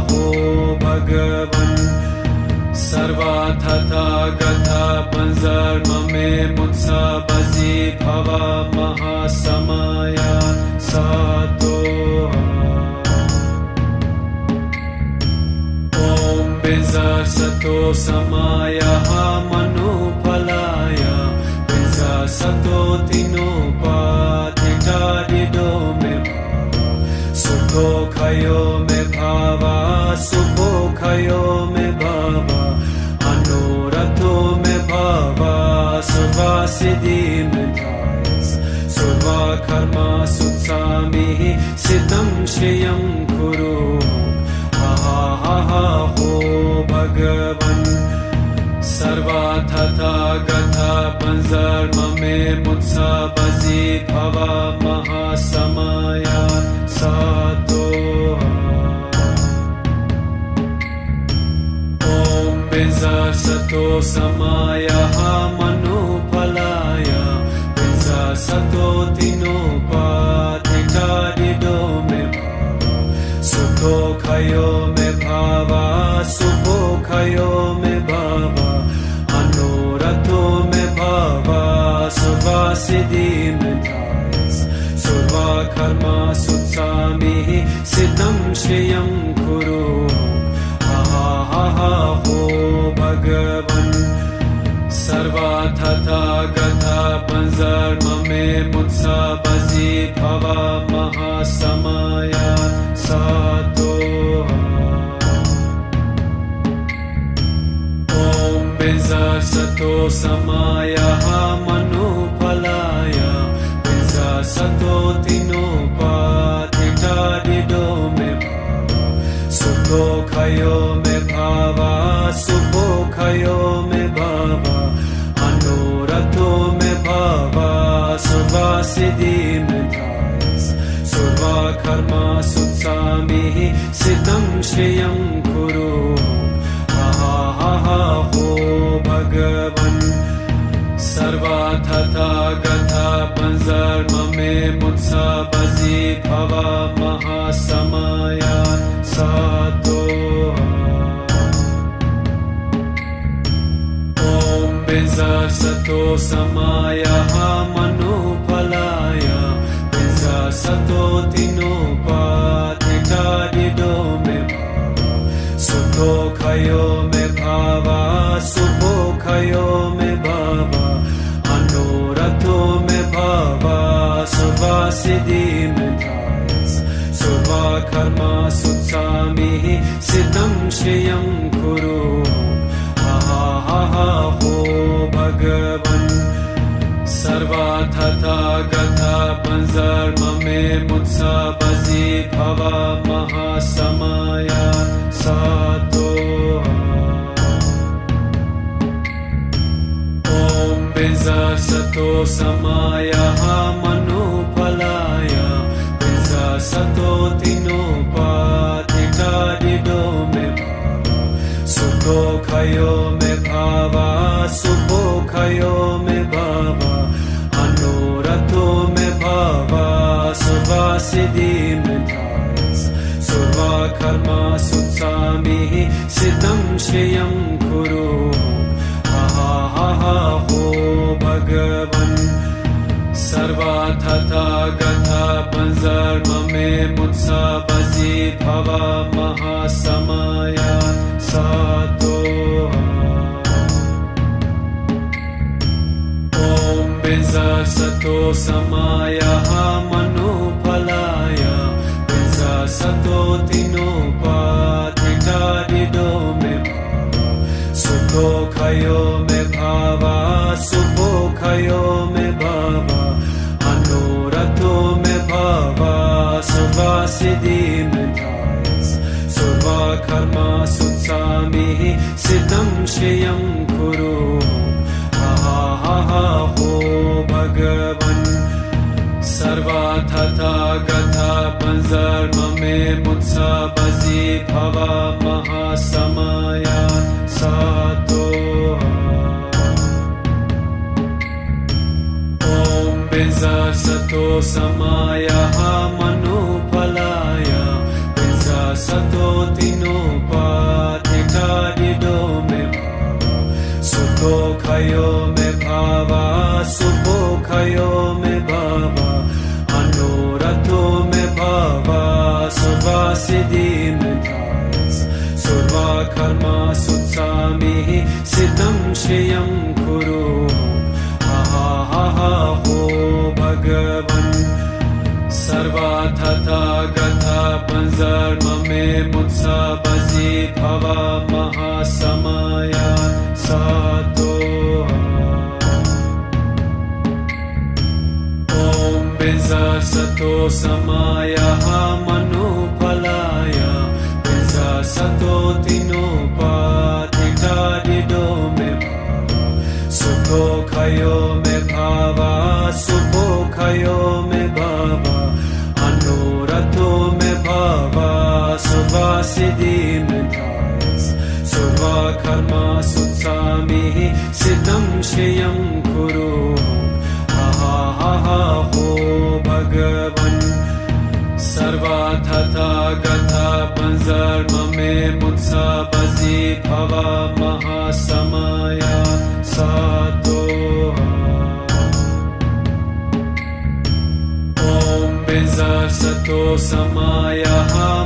ho Bhagavan Sarva Tata Gatha Panzarmame Mutsabazi Bhava Mahasamaya Satoha. Om Benza Sato Samaya Manupalaya Benza Sato Tinopatita Dido Me Bhava Sukho Khayo Me Bhava Sukho Khayo Me Bhava Anurato Me Bhava Suvasiddhi Me Thayas Suva Karma Sutsami Siddham Shriyam Kuru ho Bhagavan Sarva Tata Gatha Panzarmame Mutsabazi Bhava Mahasamaya Satoha. Om Benza Sato Samaya Manupalaya Benza Sato Tinopatita Dido Me Bhava Sukho Khayo Me सुखोखयो मे भव अनुरतो मे भव सर्वसिद्धि मे धायस सर्वकर्मा सुत्सामिः सिद्धं श्रियं कुरु हा हा हा हो भगवन् सर्वतथागता पंजर्ममे मुत्सा बजी भव महासमया सातो ॐ बिंजसतो समायः मनुफलाय बिंजसतो तिनोपाधिटादिदो मे भाव सुखोखयो मे भाव सुखोखयो मे भाव अनुरतो मे भाव सर्वसिद्धि मे धायस सर्वकर्मा सुत्सामिः सिद्धं श्रियं कुरु हा हा हा हो भगवन् सर्वतथागता पंजर्ममे मुत्सा बजी भव महासमया सातो ॐ बिंजसतो समायः मनुफलाय बिंजसतो तिनोपाधिटादिदो मे भाव सुखोखयो मे भाव सुखोखयो मे भाव अनुरतो मे भाव सर्वसिद्धि मे धायस सर्वकर्मा सुत्सामिः सिद्धं श्रियं कुरु हा हा हा हो भगवन् सर्वतथागता पंजर्ममे मुत्सा बजी भव महासमया सातो ॐ बिंजसतो समायः मनुफलाय बिंजसतो तिनोपाधिटादिदो मे भाव सुखोखयो मे भाव सुखोखयो मे भाव अनुरतो मे भाव सर्वसिद्धि मे धायस सर्वकर्मा सुत्सामिः सिद्धं श्रियं कुरु हा हा हा हो भगवन् सर्वतथागता पंजर्ममे मुत्सा बजी भव महासमया सातो ॐ बिंजसतो समायः मनुफलाय बिंजसतो तिनोपाधिटादिदो मे भाव सुखोखयो मे भाव सुखोखयो मे भाव अनुरतो मे भाव सर्वसिद्धि मे धायस सर्वकर्मा सुत्सामिः सिद्धं श्रियं कुरु हा हा हा हो भगवन् सर्वतथागता पंजर्ममे मुत्सा बजी भव महासमया सातो ॐ बिंजसतो समायः मनुफलाय बिंजसतो तिनोपाधिटादिदो मे भाव सुखोखयो मे भाव सुखोखयो मे भाव अनुरतो मे भाव सर्वसिद्धि मे धायस सर्वकर्मा सुत्सामिः सिद्धं श्रियं कुरु हा हा हा हो भगवन् सर्वतथागता पंजर्ममे मुत्सा बजी भव महासमया सातो ॐ बिंजसतो समायः मनुफलाय बिंजसतो तिनोपाधिटादिदो मे भाव सुखोखयो मे भाव सुखोखयो मे भाव अनुरतो मे भाव सर्वसिद्धि मे धायस सर्वकर्मा सुत्सामिः सिद्धं श्रियं कुरु हा हा हा हो भगवन् सर्वतथागता पंजर्ममे me mutsa bazi bhava mahasamaya satoha. Om Benza Sato Samaya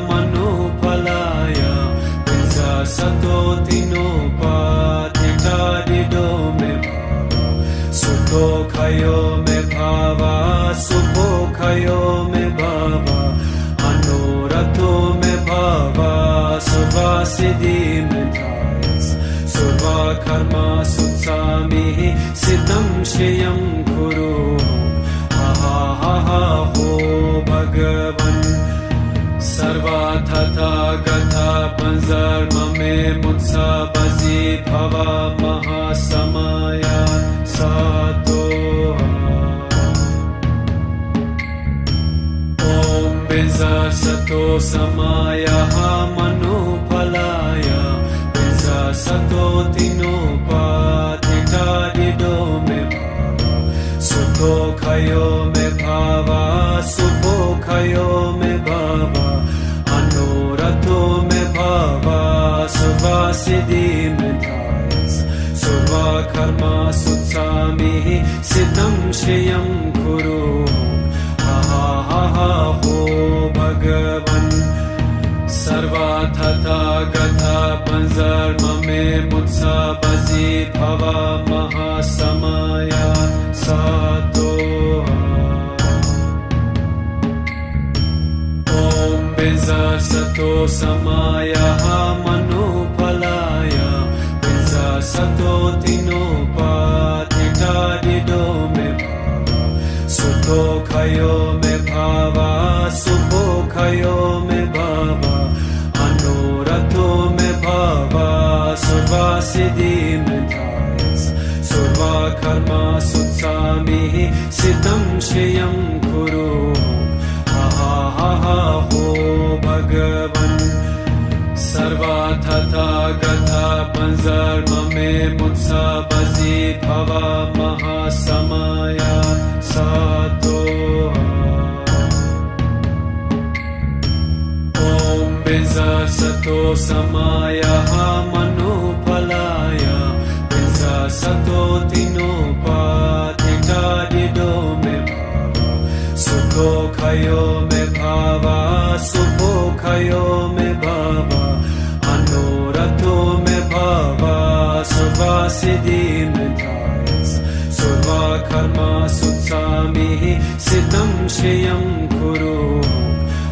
Manupalaya Benza Sato Tinopatita Dido me Sukho Khayo me Bhava Sukho Khayo me Bhava Anurato me Bhava Suvasiddhi me Thayas Surva Karma Sutsami Siddham Shriyam Kuru ho Bhagavan Sarva Tata Gatha Panzarma me Mutsa Bazi Bhava Mahasamaya Satoha. Om Benza Sato Samaya Manupalaya Benza Sato Tinopatita Dido me Sukho Khayo me Bhava Sukho Khayo me Bhava Anurato me Bhava Suvasiddhi me Thayas Surva Karma Sutsami Siddham Shriyam Kuru ha ho Bhagavan Sarva Tata Gatha Panzarma me Mutsa Bazi Bhava Mahasamaya Satoha. Om Benza Sato Samaya Manupalaya Benza Sato Tinopatita Dido me Sukho Khayo me Bhava Sukho Khayo me Bhava Anurato me Bhava Suvasiddhi me Thayas Surva Karma Sutsami Siddham Shriyam Kuru ha ho Bhagavan Sarva Tata Gatha Panzarma me Mutsa Bazi Bhava Mahasamaya Satoha. Om Benza Sato Samaya Manupalaya Benza Sato Tinopatita Dido me Sukho Khayo me Bhava Sukho Khayo me Bhava Anurato me Bhava Suvasiddhi me Thayas Surva Karma Sutsami Siddham Shriyam Kuru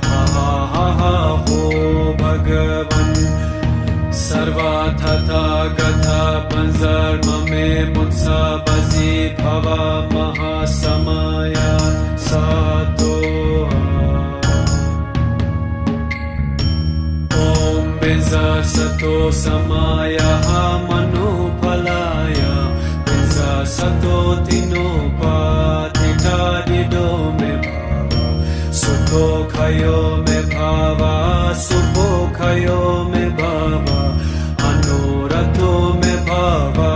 ha ho Bhagavan Sarva Tata Gatha Panzarma me Mutsa Bazi Bhava Mahasamaya Satoha. Om Benza Sato Samaya Manupalaya Benza Sato Tinopatita Dido me Sukho Khayo me Bhava Sukho Khayo me Bhava Anurato me Bhava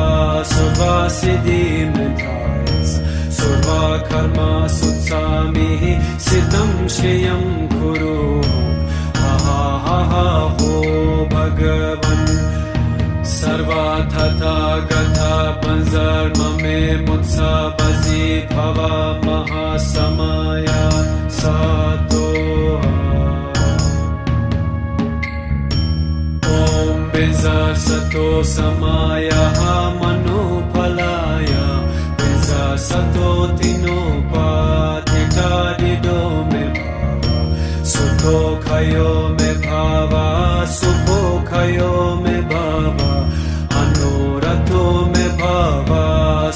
Suvasiddhi me Thayas Surva Karma Sutsami Siddham Shriyam Kuru ha ho Bhagavan Sarva Tata Gatha Panzarma me Mutsa Bazi Bhava Mahasamaya Satoha. Om Benza Sato Samaya Manupalaya Benza Sato Tinopatita Dido me Sukho Khayo me Bhava Sukho Khayo me Bhava Anurato me Bhava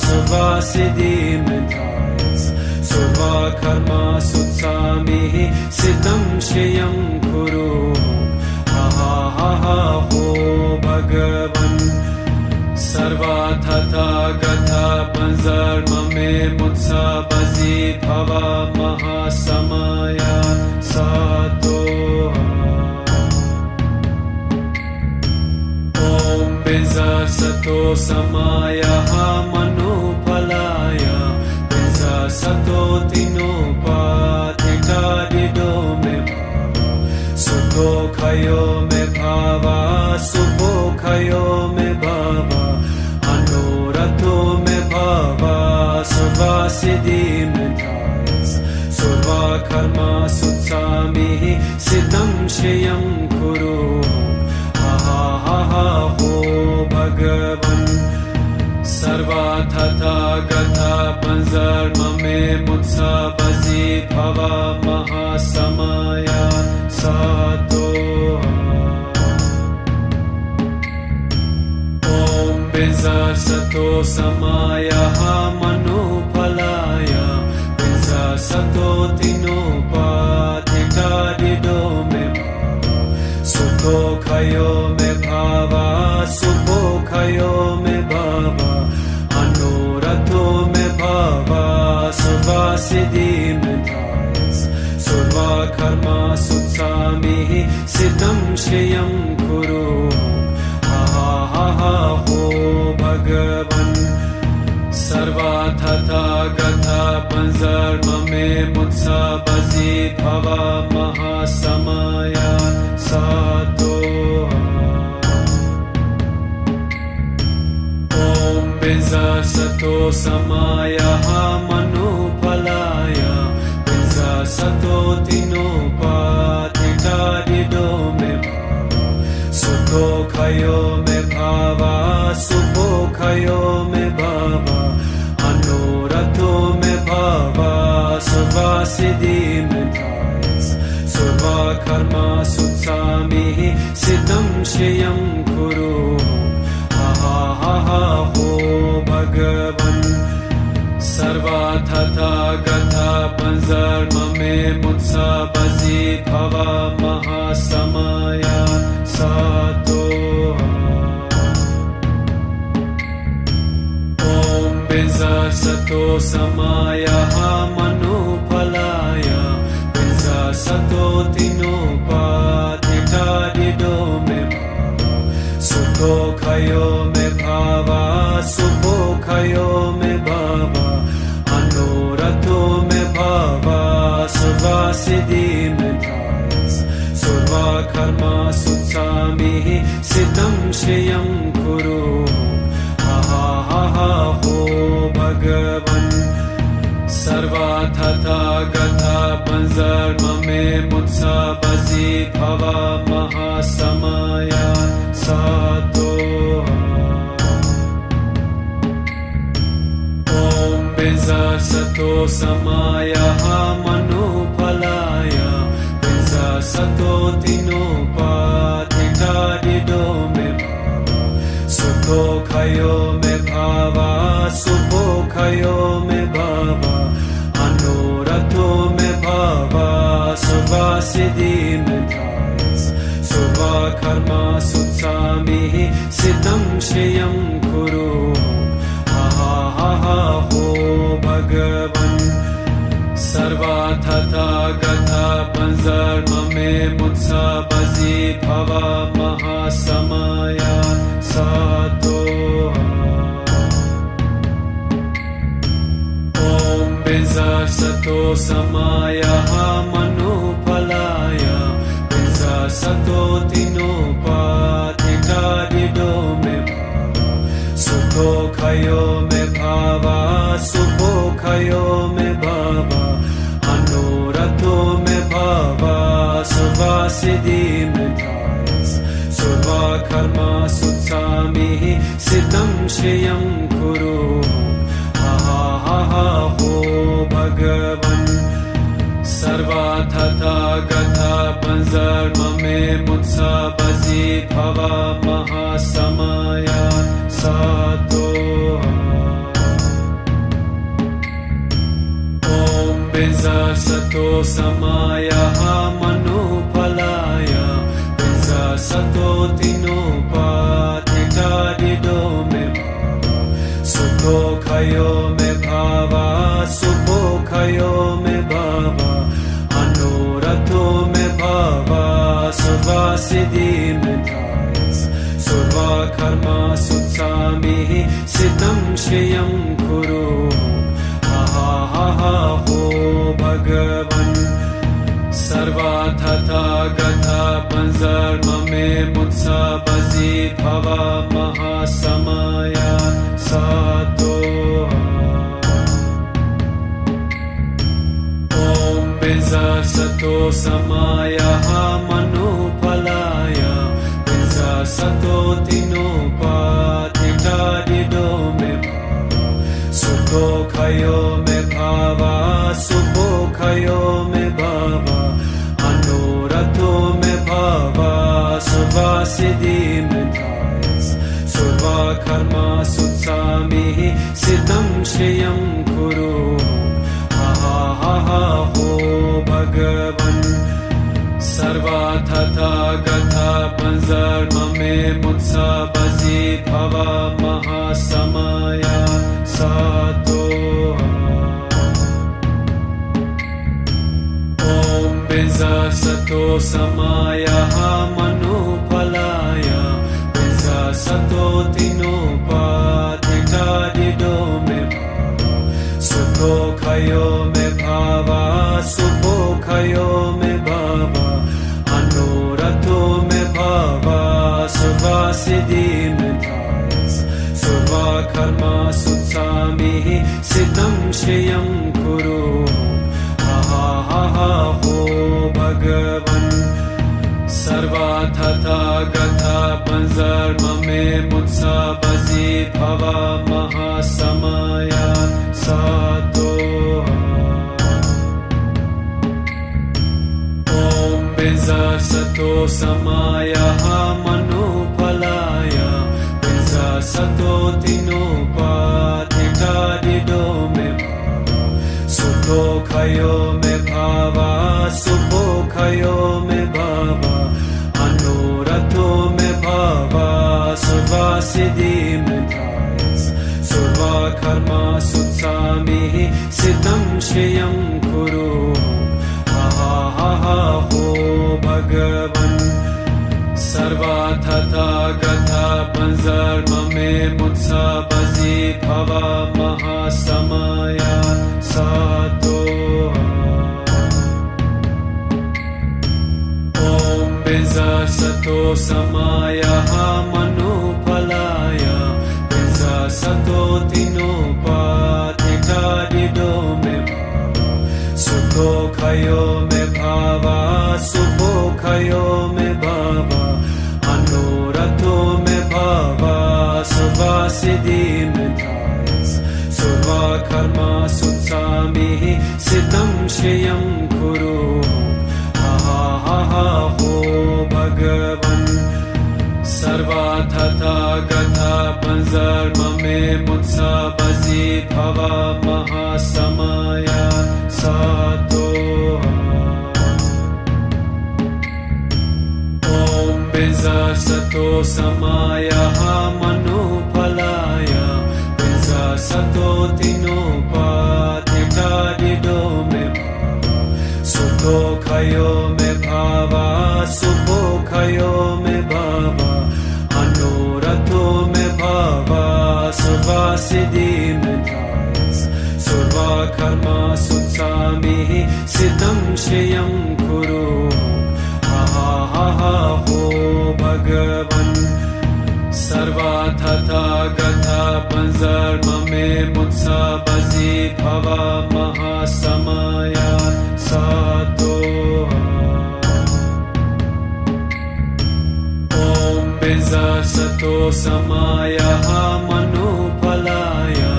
Suvasiddhi me Thayas Surva Karma Sutsami Siddham Shriyam Kuru ha ho Bhagavan Sarva Tata Gatha Panzarma me Mutsa Bazi Bhava Mahasamaya Satoha. Om Benza Sato Samaya Manupalaya Benza Sato Tinopatita Dido me Sukho Khayo me Bhava सुखोखयो मे भवा अनुरतो मे भवा सर्वसिद्धिमेधायस सर्वकर्मा सुत्सामिः सिद्धं श्रियं कुरु हो भगवन् सर्वतथागता पंजर्म मे मुत्सबसि भवा महासमया सातो ॐ बिंजसतो समायः मनुफलाय बिंजसतो तिनोपाधिकारिदो मे सुखोखयो मे भवा सुखोखयो मे भवा अनुरतो मे भवा सर्वसिद्धिमेधायस सर्वकर्मा सुत्सामिः सिद्धं श्रियं कुरु हो भगवन् सर्वतथागता पंजर्म मे मुत्सबसि भवा महासमया सातो ॐ बिंजसतो समायः मनुफलाय बिंजसतो तिनोपाधिकारिदो मे सुखोखयो मे भवा सुखोखयो मे भवा अनुरतो मे भवा सर्वसिद्धिमेधायस सर्वकर्मा सुत्सामिः सिद्धं श्रियं कुरु हो भगवन् सर्वतथागता पंजर्म मे मुत्सबसि भवा महासमया सातो ॐ बिंजसतो समायः मनुफलाय बिंजसतो तिनोपाधिकारिदो मे सुखोखयो मे भवा सुखोखयो मे भवा अनुरतो मे भवा सर्वसिद्धिमेधायस सर्वकर्मा सुत्सामिः सिद्धं श्रियं कुरु हो भगवन् सर्वतथागता पंजर्म मे मुत्सबसि भवा महासमया सातो ॐ बिंजसतो समायः मनुफलाय बिंजसतो तिनोपाधिकारिदो मे सुखोखयो मे भवा सुखोखयो मे भवा अनुरतो मे भवा सर्वसिद्धिमेधायस सर्वकर्मा सुत्सामिः सिद्धं श्रियं कुरु हो भगवन् सर्वतथागता पंजर्म मे मुत्सबसि भवा महासमया सातो ॐ बिंजसतो समायः मनुफलाय बिंजसतो तिनोपाधिकारिदो मे सुखोखयो मे भवा सुखोखयो मे भवा अनुरतो मे भवा सर्वसिद्धिमेधायस सर्वकर्मा सुत्सामिः सिद्धं श्रियं कुरु हो भगवन् सर्वतथागता पंजर्म मे मुत्सबसि भवा महासमया सातो ॐ बिंजसतो समायः मनुफलाय बिंजसतो तिनोपाधिकारिदो मे सुखोखयो मे भवा सुखोखयो मे भवा अनुरतो मे भवा सर्वसिद्धिमेधायस सर्वकर्मा सुत्सामिः सिद्धं श्रियं कुरु हो भगवन् सर्वतथागता पंजर्म मे मुत्सा बजी भवा महासमया सातो ओम बिजा सतो समाया मनुफलाया बिजा सतो तिनोपातिता दिदो मे सुखो खयो मे भावा सुखो खयो मे भावा अनुरतो मे भावा सुवासिदि मे धायस सुवा कर्मा सुत्सामि सिद्धं श्रियं कुरु हा हो भगवन् सर्वाथा गथा पंजर्म मे मुत्सा बजी भवा महासमया सातो ओम बिजा सतो समाया मनुफलाया बिजा सतो तिनोपातिता दिदो मे सुखो खयो मे भावा सुखो खयो मे भावा अनुरतो मे भावा सुवासिदि मे धायस सुवा कर्मा सुत्सामि सिद्धं श्रियं कुरु हा हो भगवन् सर्वाथा गथा पंजर्म मे मुत्सा बजी भवा महासमया सातो ओम बिजा सतो समाया मनुफलाया बिजा सतो तिनोपातिता दिदो मे सुखो खयो मे भावा सुखो खयो मे भावा अनुरतो मे भावा सुवासिदि मे धायस सुवा कर्मा सुत्सामि सिद्धं श्रियं कुरु हा हो भगवन् सर्वाथा गथा पंजर्म मे मुत्सा बजी भवा महासमया सातो ओम बिजा सतो समाया मनुफलाया बिजा सतो तिनोपातिता दिदो मे सुखो खयो मे भावा सुखो खयो मे भावा अनुरतो मे भावा सुवासिदि मे धायस सुवा कर्मा सुत्सामि सिद्धं श्रियं कुरु हा हो भगवन् सर्वाथा गथा पंजर्म मे मुत्सा बजी भवा महासमया सातो ओम बिजा सतो समाया मनुफलाया बिजा सतो तिनोपातिता दिदो मे सुखो खयो मे भावा सुखो खयो मे भावा अनुरतो मे भावा सुवासिदि मे धायस सुवा कर्मा सुत्सामि सिद्धं श्रियं कुरु हा हो भगवन् सर्वाथा गथा पंजर्म मे मुत्सा बजी भवा महासमया सातो ओम बिजा सतो समाया मनुफलाया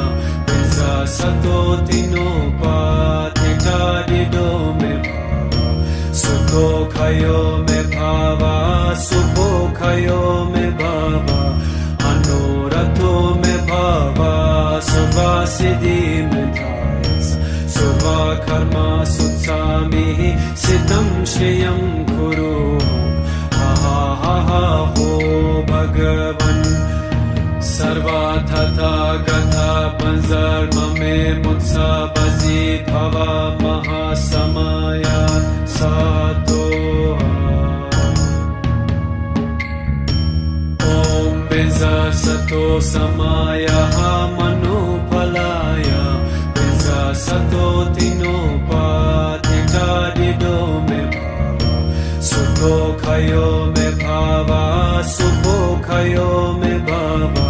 बिजा सतो तिनोपातिता दिदो मे सुखो खयो मे भावा सुखो खयो मे भावा अनुरतो मे भावा सुवासिदि मे धायस सुवा कर्मा सुत्सामि सिद्धं श्रियं कुरु हा हो भगवन् सर्वाथा गथा पंजर्म मे मुत्सा बजी भवा महासमया सातो ओम बिजा सतो समाया मनुफलाया बिजा सतो तिनोपातिता दिदो मे सुखो खयो मे भावा सुखोखयो मे भवा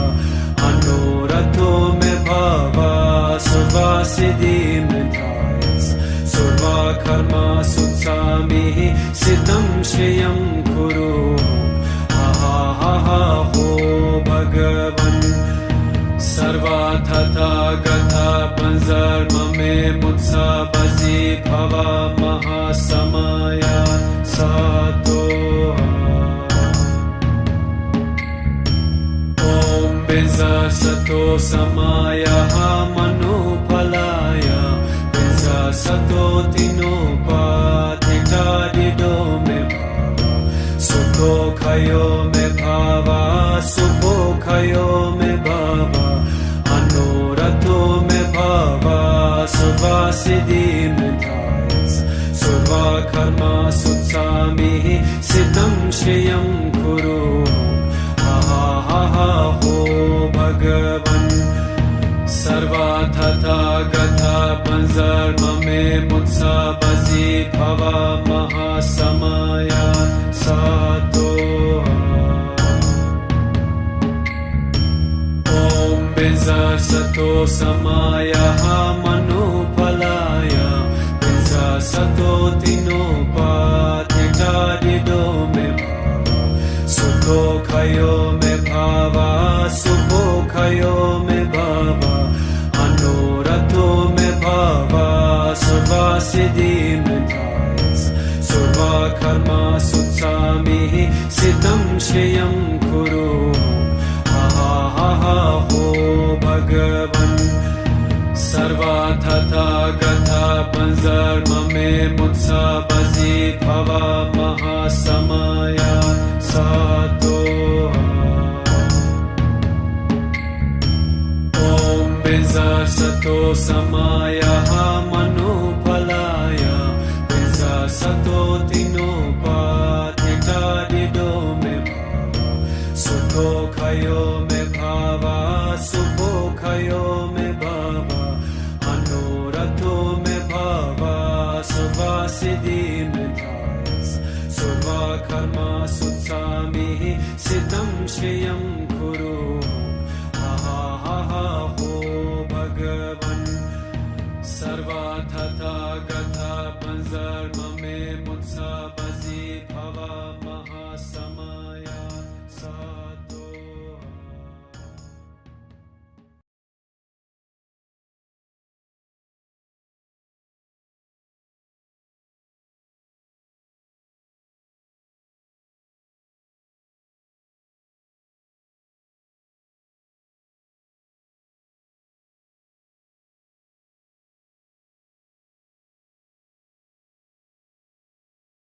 अनुरतो मे भवा सर्वसिद्धि मे धायस सर्वा कर्मा सुत्सामिः सिद्धं श्रियं कुरु हा हा हा हो भगवन् सर्वा तथागता पंजर्म मे मुत्सा बसि भवा महासमया सातो ॐ बिंजा सतो समाया मनुफलाय बिंजा सतो तिनोपाधिकारिदो मे भावा सुखो खयो मे भावा सुखो खयो मे भावा अनुरतो मे भावा सर्वसिद्धि मे धायस सर्वा कर्मा सुत्सामिः सिद्धं श्रियं कुरु हा हा हा हो भगवन् सर्वा तथागता पंजर्म मे मुत्सा बसि भवा महासमया सातो ॐ बिंजा सतो समाया मनुफलाय बिंजा सतो तिनोपाधिकारिदो मे भावा सुखो खयो मे भावा सुखो खयो मे भावा अनुरतो मे भावा सर्वसिद्धि मे धायस सर्वा कर्मा सुत्सामिः सिद्धं श्रियं कुरु हा हा हा हो भगवन् सर्वा तथागता पंजर्म मे मुत्सा बसि भवा महासमया सातो ॐ बिंजा सतो समाया मनुफलाय बिंजा सतो तिनोपाधिकारिदो मे भावा सुखो खयो मे भावा सुखो खयो मे भावा अनुरतो मे भावा सर्वसिद्धि मे धायस सर्वा कर्मा सुत्सामिः सिद्धं श्रियं कुरु हा हा हा हो भगवन् सर्वा तथागता पंजर्म